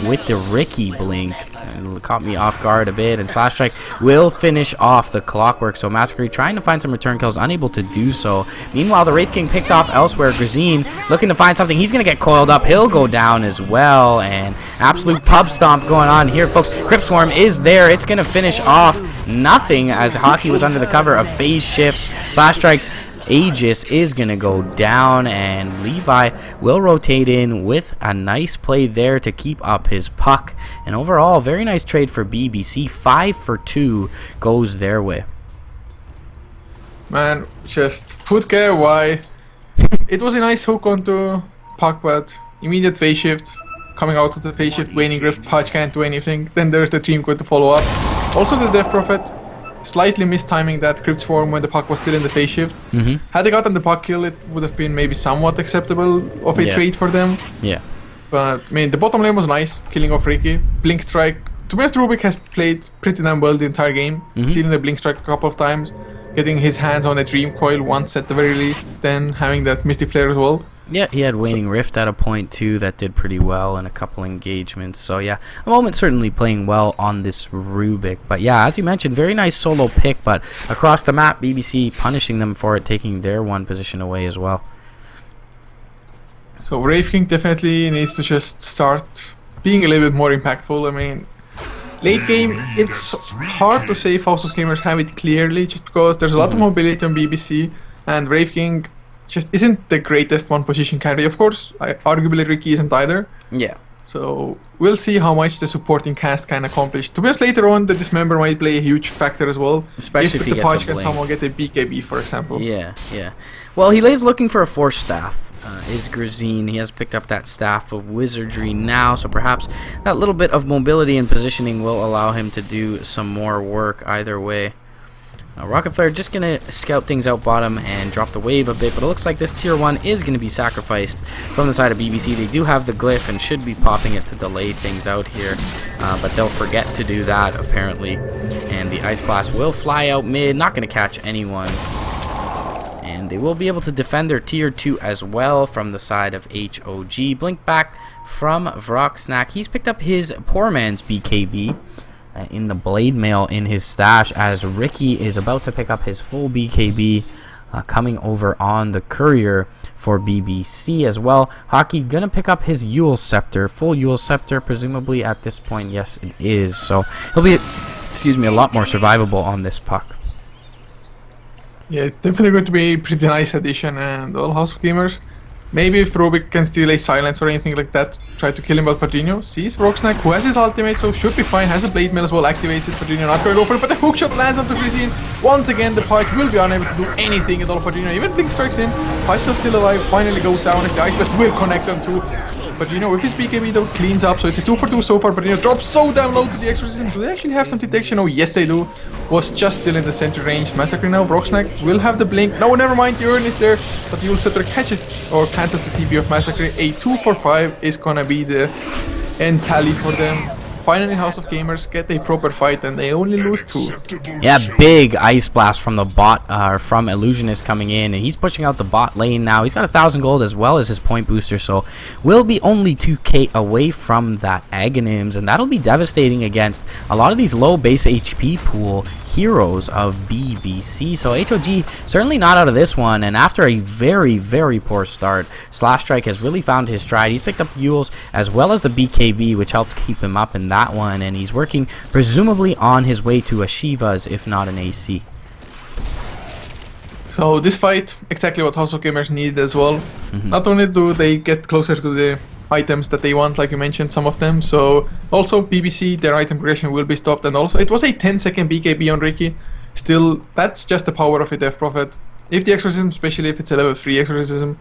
S1: with the Ricky blink. It caught me off guard a bit, and Slashstrike will finish off the Clockwork. So Massacre trying to find some return kills, unable to do so. Meanwhile, the Wraith King picked off elsewhere. Grazine looking to find something. He's going to get coiled up. He'll go down as well, and absolute pub stomp going on here, folks. Crypt Swarm is there. It's going to finish off nothing as Hockey was under the cover of Phase Shift. Slashstrike's Aegis is going to go down, and Levi will rotate in with a nice play there to keep up his puck. And overall, very nice trade for BBC. 5 for 2 goes their way.
S2: Man, just put care why. It was a nice hook onto puck, but immediate phase shift. Coming out of the phase shift, waning rift, patch can't do anything. Then there's the team going to follow up. Also the Death Prophet slightly mistiming that Crypt Swarm when the puck was still in the phase shift. Had they gotten the puck kill, it would have been maybe somewhat acceptable of a trade for them.
S1: Yeah.
S2: But I mean, the bottom lane was nice, killing off Ricky. Blink Strike. To be honest, Rubik has played pretty damn well the entire game, stealing the Blink Strike a couple of times, getting his hands on a Dream Coil once at the very least, then having that Mystic Flare as well.
S1: Yeah, he had Waning Rift at a point too that did pretty well in a couple engagements. So yeah, a moment certainly playing well on this Rubik. But yeah, as you mentioned, very nice solo pick, but across the map, BBC punishing them for it, taking their one position away as well.
S2: So Wraith King definitely needs to just start being a little bit more impactful. I mean, late game, it's hard to say if House of Gamers have it clearly, just because there's a lot of mobility on BBC, and Wraith King just isn't the greatest one position carry. Of course, arguably Ricky isn't either.
S1: Yeah.
S2: So we'll see how much the supporting cast can accomplish. To be honest, later on, the Dismember might play a huge factor as well.
S1: Especially if
S2: the patch can somehow get a BKB, for example.
S1: Yeah, yeah. Well, he lays looking for a Force Staff. Is Grazine. He has picked up that Staff of Wizardry now, so perhaps that little bit of mobility and positioning will allow him to do some more work either way. Rocket Flare just going to scout things out bottom and drop the wave a bit, but it looks like this tier 1 is going to be sacrificed from the side of BBC. They do have the glyph and should be popping it to delay things out here, but they'll forget to do that apparently. And the Ice Blast will fly out mid, not going to catch anyone. And they will be able to defend their tier 2 as well from the side of HOG. Blink back from Vrocksnack. He's picked up his poor man's BKB. In the blade mail in his stash, as Ricky is about to pick up his full BKB, coming over on the courier for BBC as well. Hockey gonna pick up his Yule Scepter, full Yule Scepter, presumably at this point. Yes, it is. So he'll be, excuse me, a lot more survivable on this puck.
S2: Yeah, it's definitely going to be a pretty nice addition, and all House of Gamers. Maybe if Rubik can steal a silence or anything like that, try to kill him, but Padrino sees Vrocksnack, who has his ultimate, so should be fine, has a blade mail as well, activates it. Padrino not going to go for it, but the hook shot lands onto Grisine. Once again, the Pike will be unable to do anything at all. Padrino even Blink strikes in, Pike still alive, finally goes down as the Ice Blast will connect on to Padrino with his BKB though, cleans up, so it's a 2 for 2 so far. Padrino drops so damn low to the Exorcism. Do they actually have some detection? Oh yes they do. Was just still in the center range. Massacre now. Vrocksnack will have the blink. No, never mind. The Urn is there. But Yule Scepter catches or cancels the TP of Massacre. A 2 for 5 is gonna be the end tally for them. Finally, House of Gamers get a proper fight, and they only lose 2.
S1: Yeah, big Ice Blast from the bot, from Illusionist coming in, and he's pushing out the bot lane now. He's got 1,000 gold as well as his point booster, so will be only 2k away from that Aghanims, and that'll be devastating against a lot of these low base HP pool heroes of BBC. So HOG certainly not out of this one, and after a very, very poor start, Slash Strike has really found his stride. He's picked up the Yules as well as the BKB, which helped keep him up in that one, and he's working presumably on his way to a Shiva's, if not an AC.
S2: So this fight, exactly what House of Gamers needed as well. Not only do they get closer to the items that they want, like you mentioned, some of them, so also BBC, their item progression will be stopped, and also it was a 10-second BKB on Ricky. Still, that's just the power of a Death Prophet. If the Exorcism, especially if it's a level 3 Exorcism,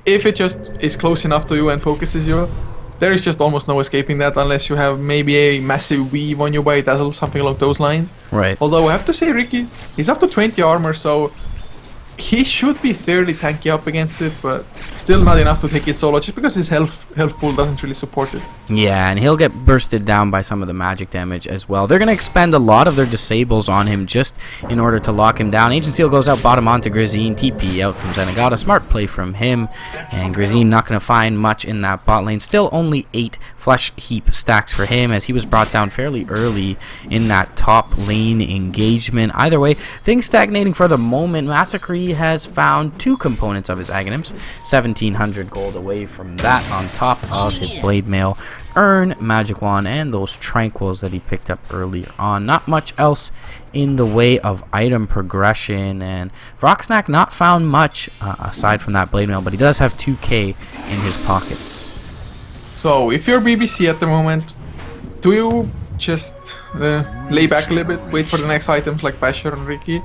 S2: if it just is close enough to you and focuses you, there is just almost no escaping that unless you have maybe a massive weave on you by Dazzle, something along those lines.
S1: Right.
S2: Although I have to say Ricky, he's up to 20 armor, so he should be fairly tanky up against it, but still not enough to take it solo, just because his health pool doesn't really support it.
S1: Yeah, and he'll get bursted down by some of the magic damage as well. They're going to expend a lot of their disables on him just in order to lock him down. Ancient Seal goes out bottom onto Grisine, TP out from Zenigata. Smart play from him, and Grisine not going to find much in that bot lane. Still only 8 flesh heap stacks for him, as he was brought down fairly early in that top lane engagement. Either way, things stagnating for the moment. Massacre has found 2 components of his Aghanims, 1,700 gold away from that, on top of his blade mail, Urn, magic wand, and those tranquils that he picked up earlier on. Not much else in the way of item progression, and Vrocksnack not found much aside from that blade mail, but he does have 2k in his pockets.
S2: So if you're BBC at the moment, do you just lay back a little bit, wait for the next items like Basher and Ricky,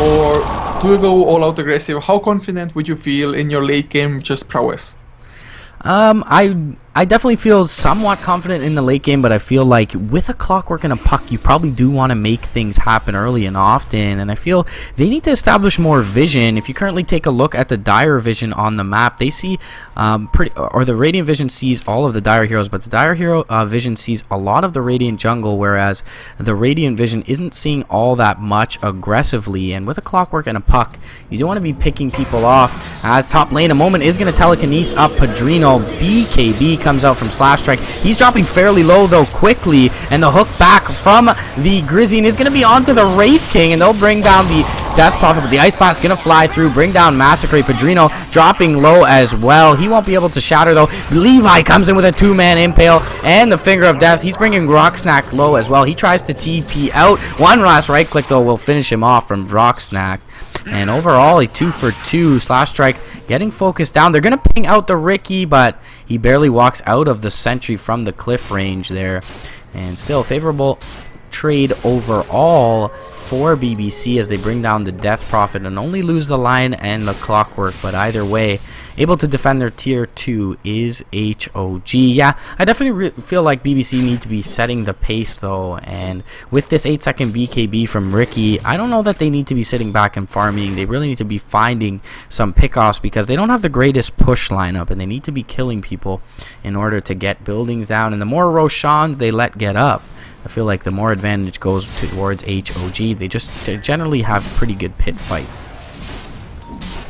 S2: or do you go all out aggressive? How confident would you feel in your late game just prowess?
S1: I definitely feel somewhat confident in the late game, but I feel like with a Clockwork and a puck, you probably do want to make things happen early and often, and I feel they need to establish more vision. If you currently take a look at the Dire Vision on the map, they see the Radiant Vision sees all of the Dire heroes, but the Dire hero Vision sees a lot of the Radiant jungle, whereas the Radiant Vision isn't seeing all that much aggressively. And with a Clockwork and a puck, you don't want to be picking people off. As top lane, a moment is going to telekinesis up Padrino. BKB comes out from Slash Strike. He's dropping fairly low though quickly, and the hook back from the Grisine is going to be onto the Wraith King, and they'll bring down the Death Prophet, but the Ice Blast is going to fly through, bring down Massacre. Padrino dropping low as well. He won't be able to shatter though. Levi comes in with a 2-man impale and the Finger of Death. He's bringing Vrocksnack low as well. He tries to TP out. One last right click though will finish him off from Vrocksnack. And overall, a 2 for 2. Slash Strike getting focused down. They're going to ping out the Ricky, but he barely walks out of the sentry from the cliff range there. And still favorable trade overall for BBC as they bring down the Death Prophet and only lose the Lion and the Clockwork, but either way, able to defend their tier 2 is HOG. Yeah, I definitely feel like BBC need to be setting the pace though, and with this 8-second BKB from Ricky, I don't know that they need to be sitting back and farming. They really need to be finding some pickoffs because they don't have the greatest push lineup and they need to be killing people in order to get buildings down, and the more Roshans they let get up, I feel like the more advantage goes towards HOG. They just generally have pretty good pit fight.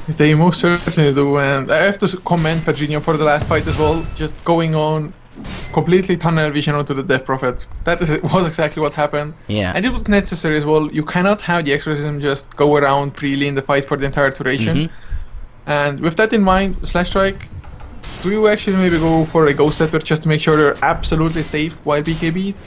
S2: They most certainly do, and I have to commend Pedrinho for the last fight as well, just going on completely tunnel vision onto the Death Prophet. That was exactly what happened.
S1: Yeah.
S2: And it was necessary as well. You cannot have the Exorcism just go around freely in the fight for the entire duration. And with that in mind, Slash Strike, do you actually maybe go for a Ghost Setter just to make sure they're absolutely safe while BKB'd?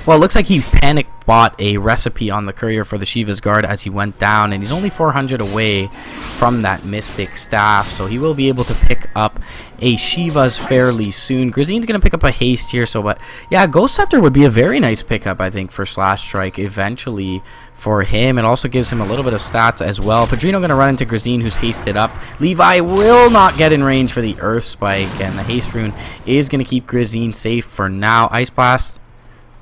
S1: Well, it looks like he panic bought a recipe on the courier for the Shiva's Guard as he went down, and he's only 400 away from that Mystic Staff, so he will be able to pick up a Shiva's fairly soon. Grizine's going to pick up a Haste here, so but yeah, Ghost Scepter would be a very nice pickup, I think, for Slash Strike eventually for him. It also gives him a little bit of stats as well. Pedrinho going to run into Grizine, who's hasted up. Levi will not get in range for the Earth Spike, and the Haste Rune is going to keep Grizine safe for now. Ice Blast.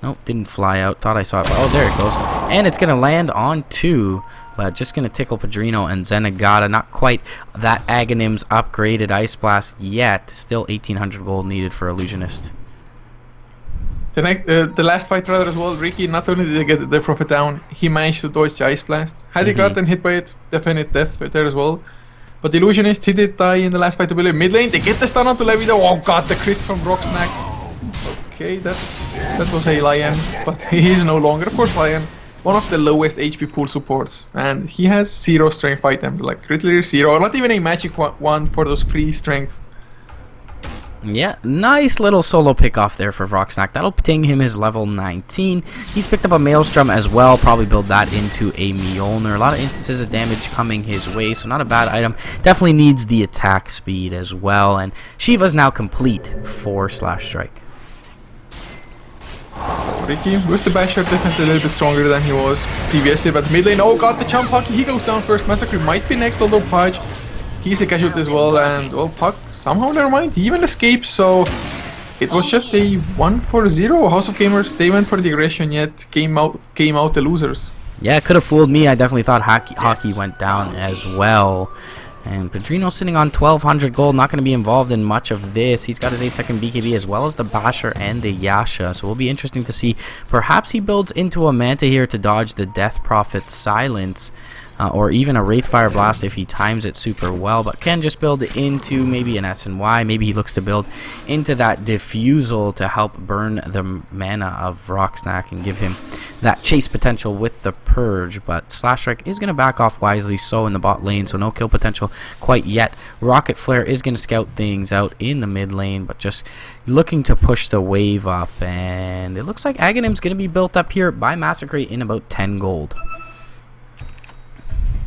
S1: Nope, didn't fly out. Thought I saw it. Oh, there it goes. And it's going to land on 2. But just going to tickle Pedrinho and Zenigata. Not quite that Aghanim's upgraded Ice Blast yet. Still 1800 gold needed for Illusionist.
S2: The last fight rather as well, Ricky, not only did he get the Prophet down, he managed to dodge the Ice Blast. Had he gotten hit by it, definite death right there as well. But the Illusionist, he did die in the last fight to Billy. Mid lane, they get the stun onto Levido. Oh god, the crits from Rocksnack. Okay, that was a Lion, but he is no longer. Of course, Lion, one of the lowest HP pool supports, and he has 0 strength item, like literally 0, or not even a magic one for those free strength.
S1: Yeah, nice little solo pick off there for Rocksnack. That'll ting him his level 19. He's picked up a Maelstrom as well. Probably build that into a Mjolnir. A lot of instances of damage coming his way, so not a bad item. Definitely needs the attack speed as well. And Shiva's now complete for Slash Strike.
S2: Ricky, with the Basher, definitely a little bit stronger than he was previously, but mid lane, oh god, the Champ Puck, he goes down first. Massacre might be next, although Pudge, he's a casualty as well, and well, Puck, somehow never mind, he even escapes, so it was just a 1-4-0. House of Gamers, they went for the aggression, yet came out the losers.
S1: Yeah, it could have fooled me. I definitely thought Hockey went down as well. And Pedrinho sitting on 1200 gold, not going to be involved in much of this. He's got his 8-second BKB as well as the Basher and the Yasha. So it will be interesting to see. Perhaps he builds into a Manta here to dodge the Death Prophet's Silence. Or even a Wraithfire Blast if he times it super well, but can just build into maybe an SNY. Maybe he looks to build into that Diffusal to help burn the mana of Rocksnack and give him that chase potential with the Purge. But Slash Strike is going to back off wisely so in the bot lane, so no kill potential quite yet. Rocket Flare is going to scout things out in the mid lane, but just looking to push the wave up. And it looks like Aghanim's going to be built up here by Massacre in about 10 gold.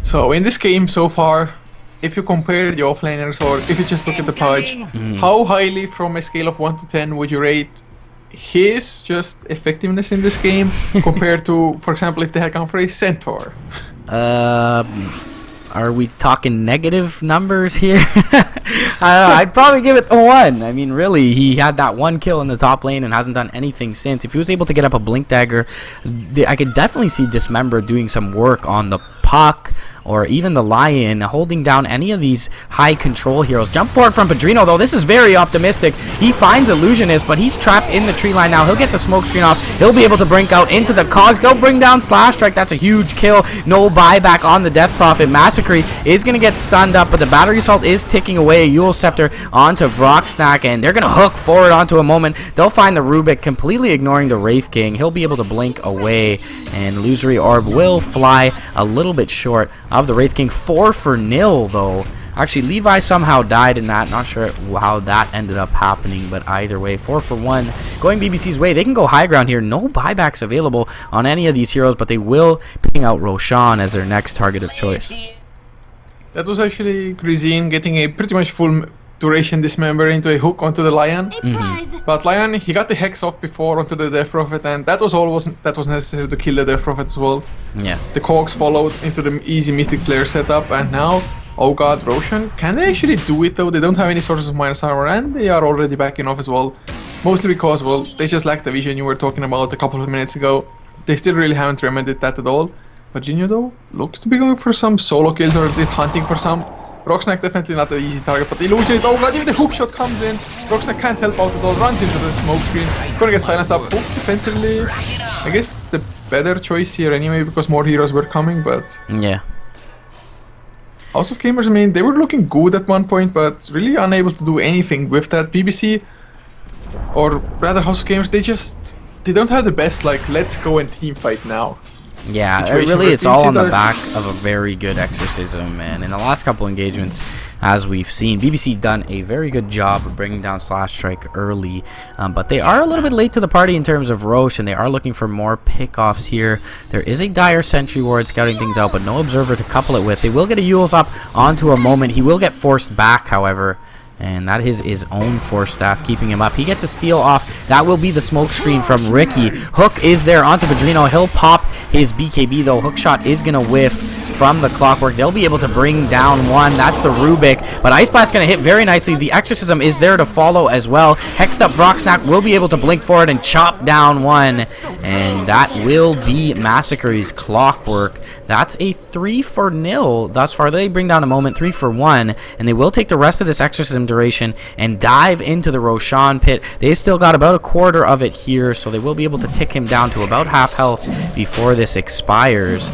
S2: So in this game so far, if you compare the offlaners or if you just look at the Pudge, how highly from a scale of 1 to 10 would you rate his just effectiveness in this game compared to, for example, if they had gone for a Centaur?
S1: Are we talking negative numbers here? I don't know, I'd probably give it a 1. I mean, really, he had that 1 kill in the top lane and hasn't done anything since. If he was able to get up a Blink Dagger, I could definitely see Dismember doing some work on the Puck or even the Lion, holding down any of these high control heroes. Jump forward from Pedrinho, though. This is very optimistic. He finds Illusionist, but he's trapped in the tree line now. He'll get the smoke screen off. He'll be able to brink out into the cogs. They'll bring down Slash Strike. That's a huge kill. No buyback on the Death Prophet. Massacre is going to get stunned up, but the Battery Assault is ticking away. Yule Scepter onto Vrocksnack, and they're going to hook forward onto a moment. They'll find the Rubik, completely ignoring the Wraith King. He'll be able to blink away, and Illusory Orb will fly a little bit short of the Wraith King. 4-0 though. Actually, Levi somehow died in that. Not sure how that ended up happening, but either way, 4-1 going BBC's way. They can go high ground here. No buybacks available on any of these heroes, but they will picking out Roshan as their next target of choice.
S2: That was actually Grizine getting a pretty much full duration dismember into a hook onto the Lion.
S3: A prize.
S2: But Lion, he got the Hex off before onto the Death Prophet, and that was necessary to kill the Death Prophet as well.
S1: Yeah.
S2: The cogs followed into the easy Mystic Flare setup, and now, oh god, Roshan, can they actually do it though? They don't have any sources of minus armor, and they are already backing off as well. Mostly because, well, they just lack the vision you were talking about a couple of minutes ago. They still really haven't remedied that at all. But Jinyo though, looks to be going for some solo kills, or at least hunting for some. Rocksnack definitely not an easy target, but the Illusionist, oh god, even the hookshot comes in. Rocksnack can't help out at all, runs into the smoke screen. Gonna get silenced up. Hook defensively. I guess the better choice here anyway, because more heroes were coming, but...
S1: Yeah.
S2: House of Gamers, I mean, they were looking good at one point, but really unable to do anything with that. BBC, or rather House of Gamers, they don't have the best, like, let's go and team fight now.
S1: Yeah, really it's all on the back of a very good Exorcism, and in the last couple engagements, as we've seen, BBC done a very good job of bringing down Slash Strike early, but they are a little bit late to the party in terms of Roche, and they are looking for more pickoffs here. There is a Dire Sentry Ward scouting things out, but no Observer to couple it with. They will get a Yule's up onto a Moment. He will get forced back, however. And that is his own Force Staff keeping him up. He gets a steal off. That will be the smoke screen from Ricky. Hook is there onto Padrino. He'll pop his BKB though. Hook shot is going to whiff from the Clockwork. They'll be able to bring down one. That's the Rubik. But Ice Blast going to hit very nicely. The Exorcism is there to follow as well. Hexed up Rocksnack will be able to blink forward and chop down one. And that will be Massacre's Clockwork. That's a 3-0 thus far. They bring down a Moment, 3-1, and they will take the rest of this Exorcism duration and dive into the Roshan pit. They've still got about a quarter of it here, so they will be able to tick him down to about half health before this expires.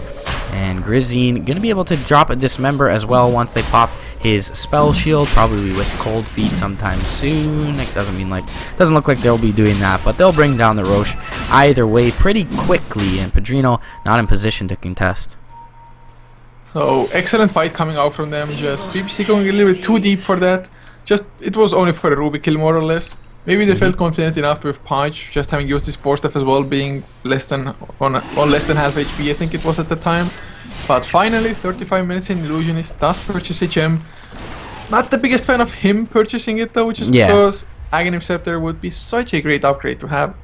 S1: And Grizzine going to be able to drop a Dismember as well once they pop his Spell Shield, probably with Cold Feet sometime soon. It doesn't look like they'll be doing that, but they'll bring down the Roche either way pretty quickly, and Padrino not in position to contest.
S2: So, excellent fight coming out from them. Just BBC going a little bit too deep for that. It was only for a Ruby kill, more or less. Maybe they felt confident enough with Punch, just having used his Force Staff as well, being less than half HP, I think it was at the time. But finally, 35 minutes in, Illusionist does purchase a gem. Not the biggest fan of him purchasing it though, just because Aghanim Scepter would be such a great upgrade to have.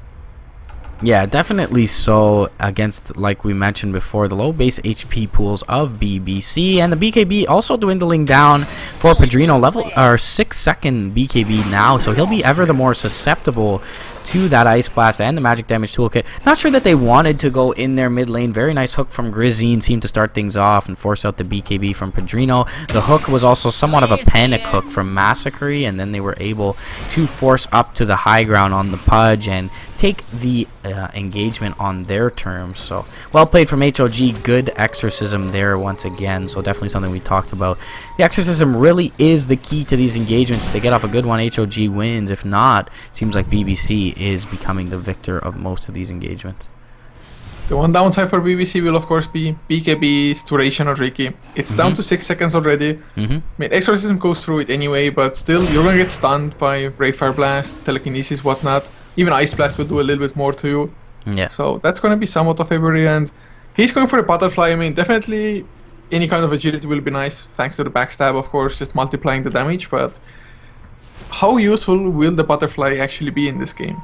S1: Yeah, definitely so, against, like we mentioned before, the low base HP pools of BBC, and the BKB also dwindling down for Padrino. 6-second BKB now, so he'll be ever the more susceptible to that Ice Blast and the Magic Damage Toolkit. Not sure that they wanted to go in their mid lane. Very nice hook from Grizzine, seemed to start things off and force out the BKB from Padrino. The hook was also somewhat of a panic hook from Massacre, and then they were able to force up to the high ground on the Pudge and take the engagement on their terms. So well played from HOG. Good Exorcism there once again, so definitely something we talked about. The Exorcism really is the key to these engagements. If they get off a good one, HOG wins. If not, it seems like BBC is becoming the victor of most of these engagements.
S2: The one downside for BBC will of course be BKB's duration or Ricky. It's down to 6 seconds already. I mean, Exorcism goes through it anyway, but still you're gonna get stunned by Ray Fire Blast, Telekinesis, whatnot. Even Ice Blast will do a little bit more to you.
S1: Yeah.
S2: So that's gonna be somewhat of a worry, and he's going for a Butterfly. I mean, definitely any kind of agility will be nice, thanks to the backstab, of course, just multiplying the damage, but how useful will the Butterfly actually be in this game?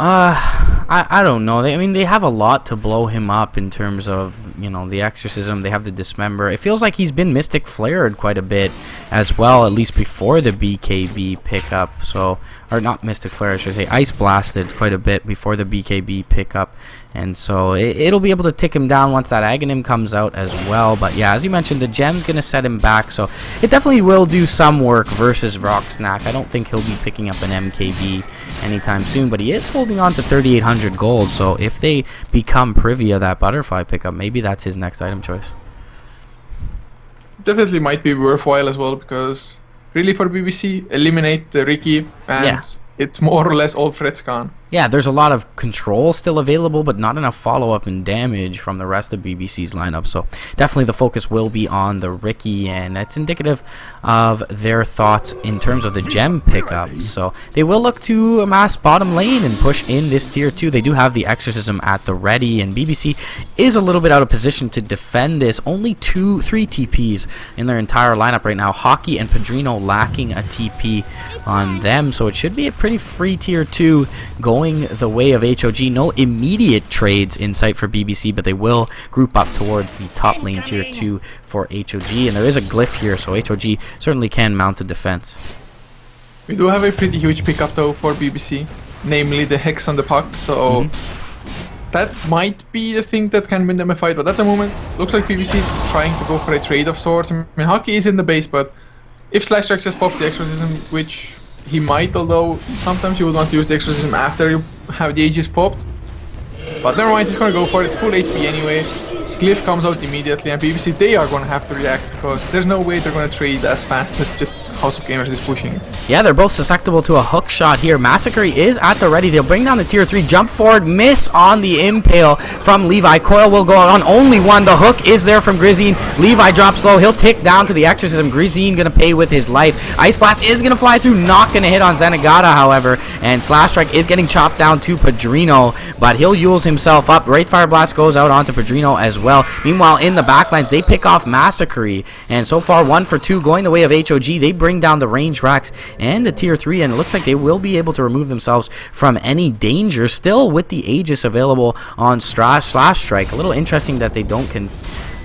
S1: I don't know. I mean, they have a lot to blow him up in terms of, you know, the Exorcism. They have the Dismember. It feels like he's been Mystic Flared quite a bit as well, at least before the BKB pickup. So, or not Mystic Flare, I should say, Ice Blasted quite a bit before the BKB pickup. And so it'll be able to tick him down once that Aghanim comes out as well. But yeah, as you mentioned, the gem's going to set him back. So it definitely will do some work versus Rocksnack. I don't think he'll be picking up an MKB anytime soon. But he is holding on to 3,800 gold. So if they become privy of that Butterfly pickup, maybe that's his next item choice.
S2: Definitely might be worthwhile as well, because really for BBC, eliminate Ricky and it's more or less all threats gone.
S1: Yeah, there's a lot of control still available, but not enough follow-up and damage from the rest of BBC's lineup. So definitely the focus will be on the Riki, and it's indicative of their thoughts in terms of the gem pickup. So they will look to amass bottom lane and push in this tier 2. They do have the Exorcism at the ready, and BBC is a little bit out of position to defend this. Only 3 TPs in their entire lineup right now. Hockey and Padrino lacking a TP on them, so it should be a pretty free tier 2 going the way of HOG. No immediate trades in sight for BBC, but they will group up towards the top lane tier 2 for HOG, and there is a glyph here, so HOG certainly can mount a defense.
S2: We do have a pretty huge pickup though for BBC, namely the Hex on the puck, so that might be the thing that can win them a fight, but at the moment looks like BBC trying to go for a trade of sorts. I mean, Hockey is in the base, but if Slashtrack just pops the Exorcism, which he might, although sometimes you would want to use the Exorcism after you have the Aegis popped. But never mind, he's gonna go for it, full HP anyway. Glyph comes out immediately, and BBC, they are gonna have to react, because there's no way they're gonna trade as fast as just House of Gamers is pushing.
S1: Yeah, they're both susceptible to a hook shot here. Massacre is at the ready. They'll bring down the tier 3, jump forward, miss on the impale from Levi. Coil will go out on only one. The hook is there from Grizine. Levi drops low. He'll tick down to the Exorcism. Grizine gonna pay with his life. Ice Blast is gonna fly through, not gonna hit on Zenigata, however, and Slash Strike is getting chopped down to Padrino, but he'll Yules himself up. Wraithfire Blast goes out onto Padrino as well. Meanwhile, in the backlines, they pick off Massacre, and so far 1 for 2 going the way of HOG. They bring down the range racks and the tier 3, and it looks like they will be able to remove themselves from any danger, still with the Aegis available on Slash Strike. A little interesting that they don't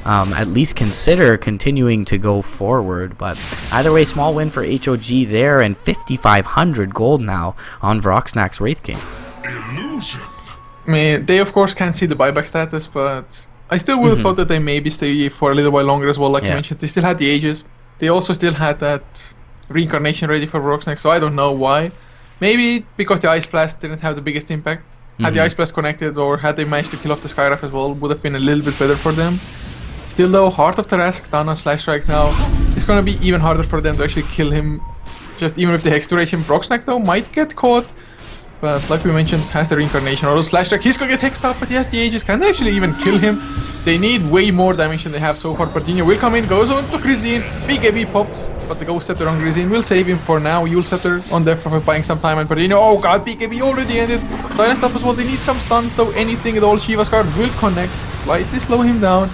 S1: at least consider continuing to go forward, but either way, small win for HOG there, and 5,500 gold now on Vroxnax Wraith King.
S2: I mean, they of course can't see the buyback status, but I still would have thought that they maybe stay for a little while longer as well. Like you mentioned, they still had the Aegis. They also still had that reincarnation ready for Vroxnax, so I don't know why. Maybe because the Ice Blast didn't have the biggest impact. Had the Ice Blast connected, or had they managed to kill off the Skyraf as well, would have been a little bit better for them. Still though, Heart of Tarask down on Slash Strike now. It's gonna be even harder for them to actually kill him. Just even with the Hex duration, Vroxnax though might get caught. But like we mentioned, has the reincarnation. Although Slash Strike, he's gonna get hexed up, but he has the Aegis. Can they actually even kill him? They need way more damage than they have so far. Pardinho will come in, goes on to Grizine. Big AB pops, but the Ghost Scepter on Grizine will save him for now. Yule Scepter on Death Prophet buying some time, and Pardinho, oh god, Big AB already ended. Silent Stuff as well, they need some stuns though. Anything at all, Shiva's card will connect, slightly slow him down.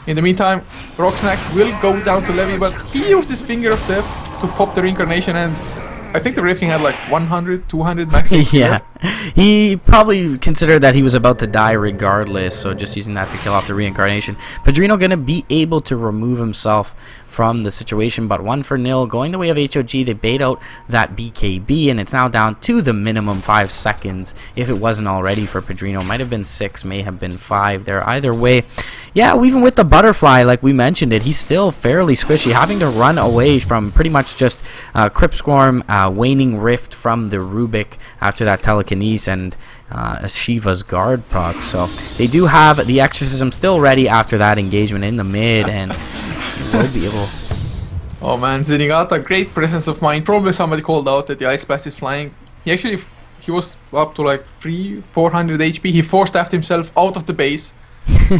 S2: In the meantime, Vroxnax will go down to Levy, but he used his Finger of Death to pop the reincarnation, and I think the Wraith King had like 100, 200 max.
S1: Yeah, he probably considered that he was about to die regardless, so just using that to kill off the reincarnation. Padrino gonna be able to remove himself from the situation, but 1-0 going the way of HOG. They bait out that BKB, and it's now down to the minimum 5 seconds if it wasn't already for Padrino. Might have been 6, may have been 5 there. Either way, yeah, even with the butterfly, like we mentioned it, he's still fairly squishy, having to run away from pretty much just Crypt Swarm, Waning Rift from the Rubik after that telekinesis, and Shiva's guard proc. So they do have the Exorcism still ready after that engagement in the mid, and will be able.
S2: Oh man, Zenigata, great presence of mind. Probably somebody called out that the Ice Blast is flying. He was up to like 400 HP. He force-staffed himself out of the base,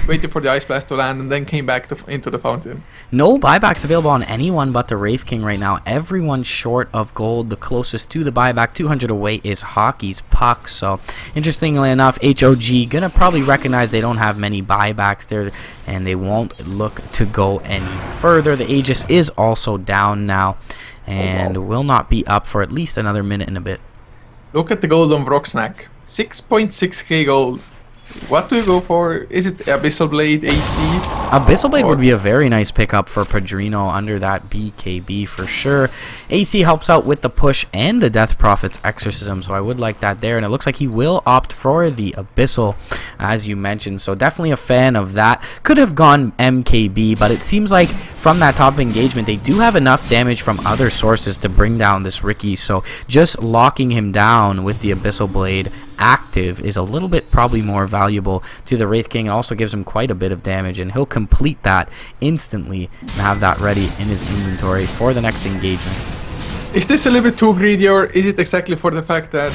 S2: waited for the Ice Blast to land, and then came back into the fountain.
S1: No buybacks available on anyone but the Wraith King right now. Everyone short of gold. The closest to the buyback, 200 away, is Hockey's Puck. So, interestingly enough, HOG gonna probably recognize they don't have many buybacks there, and they won't look to go any further. The Aegis is also down now, and will not be up for at least another minute and a bit.
S2: Look at the gold on Vroxnax. 6.6k gold. What do you go for? Is it Abyssal Blade, AC?
S1: Abyssal Blade would be a very nice pickup for Padrino under that BKB for sure. AC helps out with the push and the Death Prophet's Exorcism, so I would like that there. And it looks like he will opt for the Abyssal, as you mentioned. So definitely a fan of that. Could have gone MKB, but it seems like from that top engagement, they do have enough damage from other sources to bring down this Riki. So just locking him down with the Abyssal Blade active is a little bit probably more valuable to the Wraith King. It also gives him quite a bit of damage, and he'll complete that instantly and have that ready in his inventory for the next engagement.
S2: Is this a little bit too greedy, or is it exactly for the fact that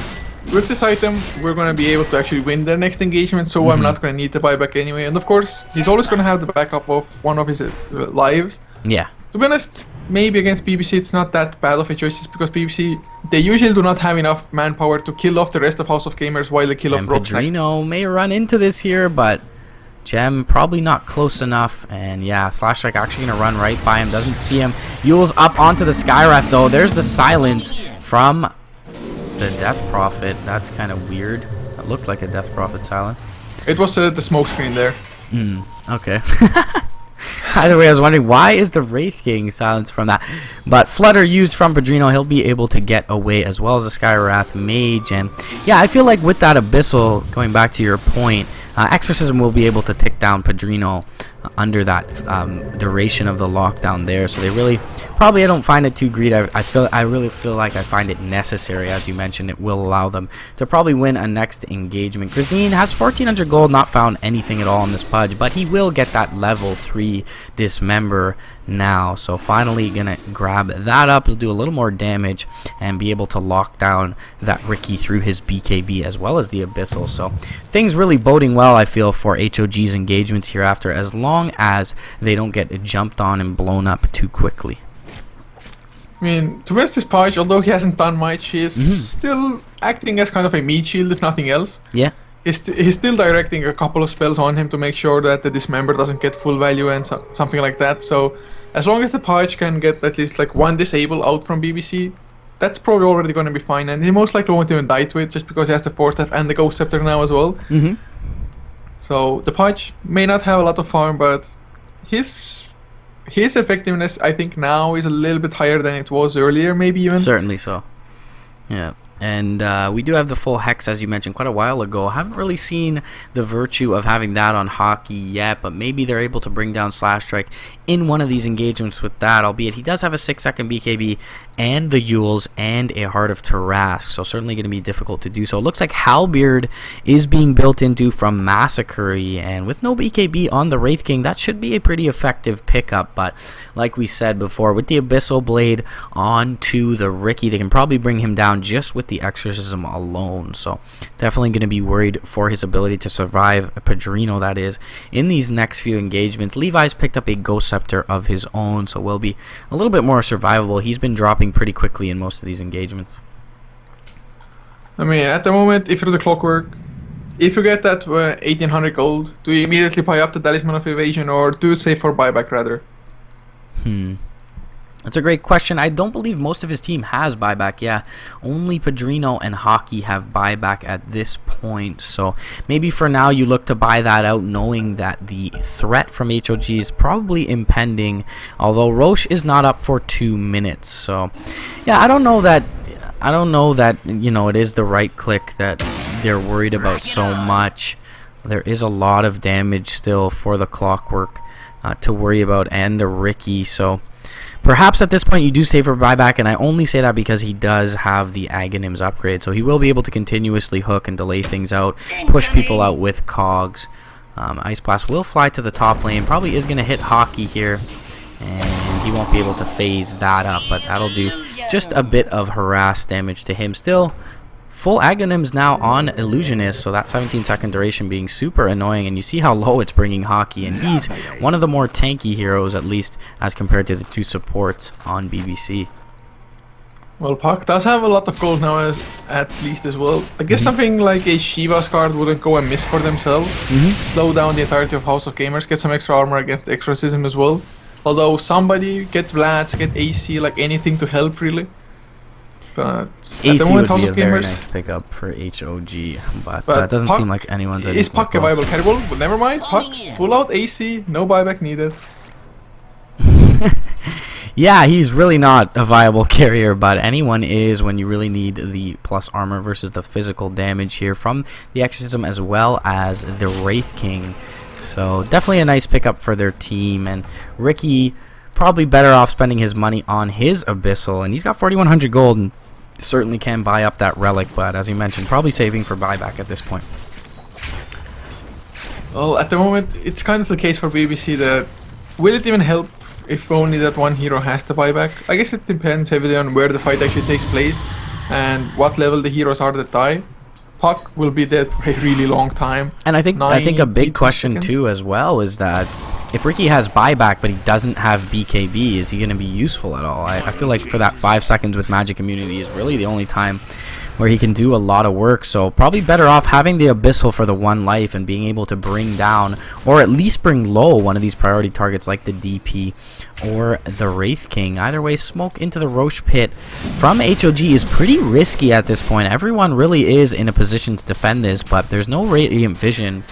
S2: with this item, we're going to be able to actually win the next engagement, so I'm not going to need the buyback anyway. And of course, he's always going to have the backup of one of his lives.
S1: Yeah.
S2: To be honest, maybe against BBC it's not that bad of a choice, just because BBC, they usually do not have enough manpower to kill off the rest of House of Gamers while they kill off Rock.
S1: Padrino may run into this here, but Gem probably not close enough. And yeah, Slash Strike actually going to run right by him, doesn't see him. Yule's up onto the Skywrath though. There's the silence from the Death Prophet. That's kind of weird. It looked like a Death Prophet silence.
S2: It was the smoke screen there.
S1: Okay. Either way, I was wondering why is the Wraith King silenced from that. But Flutter used from Padrino, he'll be able to get away as well as the Skywrath Mage. And yeah, I feel like with that Abyssal, going back to your point, Exorcism will be able to tick down Padrino under that duration of the lockdown there. So they really, probably I don't find it too greedy. I really feel like I find it necessary. As you mentioned, it will allow them to probably win a next engagement. Grazine has 1400 gold, not found anything at all in this pudge, but he will get that level 3 Dismember now. So finally gonna grab that up. He'll do a little more damage and be able to lock down that Ricky through his BKB as well as the Abyssal. So things really boding well, I feel, for HOG's engagements hereafter, as long as they don't get jumped on and blown up too quickly.
S2: I mean, to be honest, this Pudge, although he hasn't done much, he is still acting as kind of a meat shield, if nothing else.
S1: Yeah.
S2: He's still directing a couple of spells on him to make sure that the Dismember doesn't get full value and something like that. So as long as the Pudge can get at least like one disable out from BBC, that's probably already going to be fine. And he most likely won't even die to it, just because he has the Force Staff and the Ghost Scepter now as well. So the Pudge may not have a lot of farm, but his effectiveness, I think, now is a little bit higher than it was earlier, maybe even.
S1: Certainly so. Yeah. And we do have the full Hex, as you mentioned, quite a while ago. Haven't really seen the virtue of having that on Hockey yet, but maybe they're able to bring down Slash Strike in one of these engagements with that, albeit he does have a 6-second BKB and the Yules and a Heart of Tarask, so certainly going to be difficult to do so. It looks like Halberd is being built into from Massacre, and with no BKB on the Wraith King, that should be a pretty effective pickup. But like we said before, with the Abyssal Blade onto the Ricky, they can probably bring him down just with the Exorcism alone. So definitely going to be worried for his ability to survive, Padrino that is, in these next few engagements. Levi's picked up a Ghost Scepter of his own, so will be a little bit more survivable. He's been dropping pretty quickly in most of these engagements.
S2: I mean, at the moment, if you're the Clockwork, if you get that 1800 gold, do you immediately buy up the Talisman of Evasion, or do you save for buyback rather?
S1: That's a great question. I don't believe most of his team has buyback. Yeah, only Padrino and Hockey have buyback at this point. So maybe for now you look to buy that out, knowing that the threat from HOG is probably impending. Although Roche is not up for 2 minutes. So yeah, I don't know that. You know, it is the right click that they're worried about so much. There is a lot of damage still for the Clockwork to worry about, and the Ricky. So perhaps at this point you do save for buyback, and I only say that because he does have the Aghanims upgrade, so he will be able to continuously hook and delay things out, push people out with cogs. Ice Blast will fly to the top lane, probably is going to hit Hockey here, and he won't be able to phase that up, but that'll do just a bit of harass damage to him. Still, full Aghanims now on Illusionist, so that 17-second duration being super annoying, and you see how low it's bringing Hockey, and he's one of the more tanky heroes, at least as compared to the two supports on BBC.
S2: Well, Puck does have a lot of gold now, at least as well. I guess something like a Shiva's card wouldn't go amiss for themselves. Slow down the entirety of House of Gamers, get some extra armor against Exorcism as well. Although somebody, get Vlads, get AC, like anything to help really. But
S1: AC
S2: at the moment,
S1: would
S2: House
S1: be
S2: of
S1: a very
S2: Gamers,
S1: nice pickup for HOG, but it doesn't
S2: Puck,
S1: seem like anyone's...
S2: Is Puck a viable carryable? But never mind, Puck, full out AC, no buyback needed.
S1: Yeah, he's really not a viable carrier, but anyone is when you really need the plus armor versus the physical damage here from the Exorcism as well as the Wraith King. So definitely a nice pickup for their team, and Ricky probably better off spending his money on his Abyssal, and he's got 4100 gold and certainly can buy up that relic, but as you mentioned, probably saving for buyback at this point.
S2: Well, at the moment, it's kind of the case for BBC that will it even help if only that one hero has the buyback? I guess it depends heavily on where the fight actually takes place. and what level the heroes are that die, HOG will be dead for a really long time.
S1: And I think a big
S2: 92
S1: question
S2: seconds.
S1: too as well is that if Ricky has buyback but he doesn't have BKB, is he going to be useful at all? I feel like for that 5 seconds with Magic Immunity is really the only time where he can do a lot of work. So probably better off having the Abyssal for the 1 life and being able to bring down or at least bring low one of these priority targets like the DP or the Wraith King. Either way, smoke into the Roche pit from HOG is pretty risky at this point. Everyone really is in a position to defend this, but there's no Radiant Vision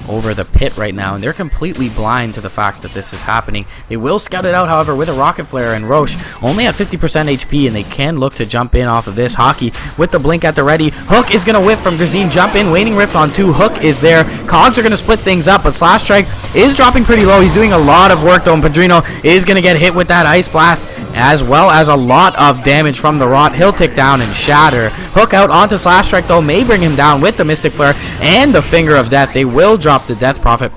S1: over the pit right now, and they're completely blind to the fact that this is happening. They will scout it out, however, with a Rocket Flare, and Roche only at 50% HP, and they can look to jump in off of this. Hockey with the blink at the ready. Hook is going to whiff from Grazine. Jump in. Waning Rift on 2. Hook is there. Cogs are going to split things up, but Slash Strike is dropping pretty low. He's doing a lot of work, though, and Padrino is going to get hit with that Ice Blast, as well as a lot of damage from the Rot. He'll tick down and shatter. Hook out onto Slash Strike, though, may bring him down with the Mystic Flare and the Finger of Death. They will drop the Death Prophet.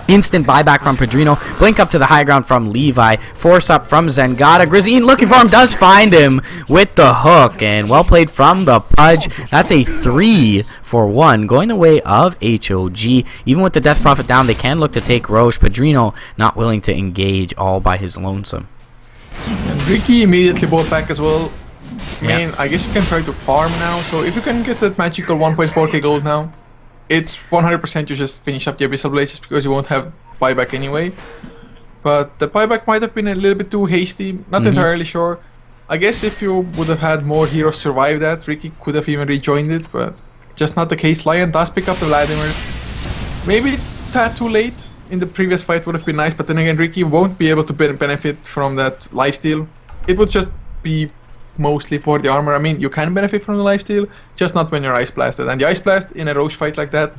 S1: Instant buyback from Padrino. Blink up to the high ground from Levi. Force up from Zengata. Grazine looking for him. Does find him with the hook. And well played from the Pudge. That's a 3 for 1. Going the way of HOG. Even with the Death Prophet down, they can look to take Roche. Padrino not willing to engage all by his lonesome.
S2: And Ricky immediately bought back as well. I mean, I guess you can try to farm now. So if you can get that magical 1.4k gold now, it's 100% you just finish up the Abyssal Blade just because you won't have buyback anyway. But the buyback might have been a little bit too hasty. Not entirely sure. I guess if you would have had more heroes survive that, Ricky could have even rejoined it, but just not the case. Lion does pick up the Vladimir. Maybe a tad too late. In the previous fight would have been nice, but then again, Ricky won't be able to benefit from that lifesteal. It would just be mostly for the armor. I mean, you can benefit from the lifesteal, just not when you're Ice Blasted. And the Ice Blast in a Roche fight like that,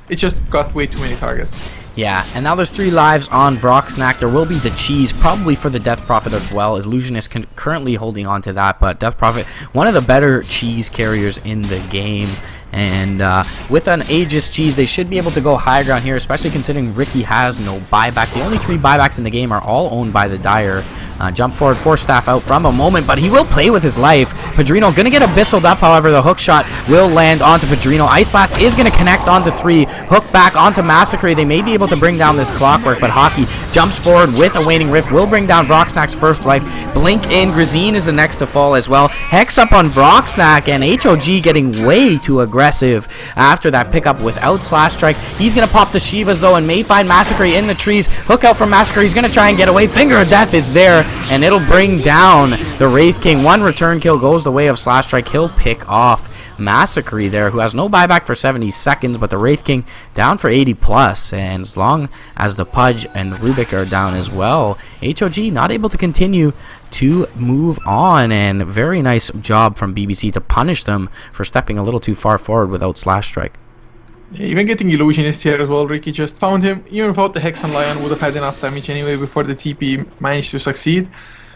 S2: it just got way too many targets.
S1: Yeah, and now there's 3 lives on Vrocksnack. There will be the cheese, probably for the Death Prophet as well, as Illusionist currently holding on to that. But Death Prophet, one of the better cheese carriers in the game. And with an Aegis cheese, they should be able to go high ground here, especially considering Ricky has no buyback. The only 3 buybacks in the game are all owned by the Dire. Jump forward, Force Staff out from a moment, but he will play with his life. Padrino going to get abyssalled up, however, the hook shot will land onto Padrino. Ice Blast is going to connect onto 3. Hook back onto Massacre. They may be able to bring down this Clockwork, but Hockey jumps forward with a Waning Rift. Will bring down Vrocksnack's first life. Blink in. Grazine is the next to fall as well. Hex up on Vrocksnack, and HOG getting way too aggressive after that pickup without Slash Strike. He's going to pop the Shivas, though, and may find Massacre in the trees. Hook out from Massacre. He's going to try and get away. Finger of Death is there, and it'll bring down the Wraith King. 1 return kill goes the way of Slash Strike. He'll pick off Massacre there, who has no buyback for 70 seconds, but the Wraith King down for 80 plus, and as long as the Pudge and Rubik are down as well, HOG not able to continue to move on, and very nice job from BBC to punish them for stepping a little too far forward without Slash Strike.
S2: Yeah, even getting Illusionist here as well, Ricky just found him. Even without the Hex on Lion, would have had enough damage anyway before the TP managed to succeed.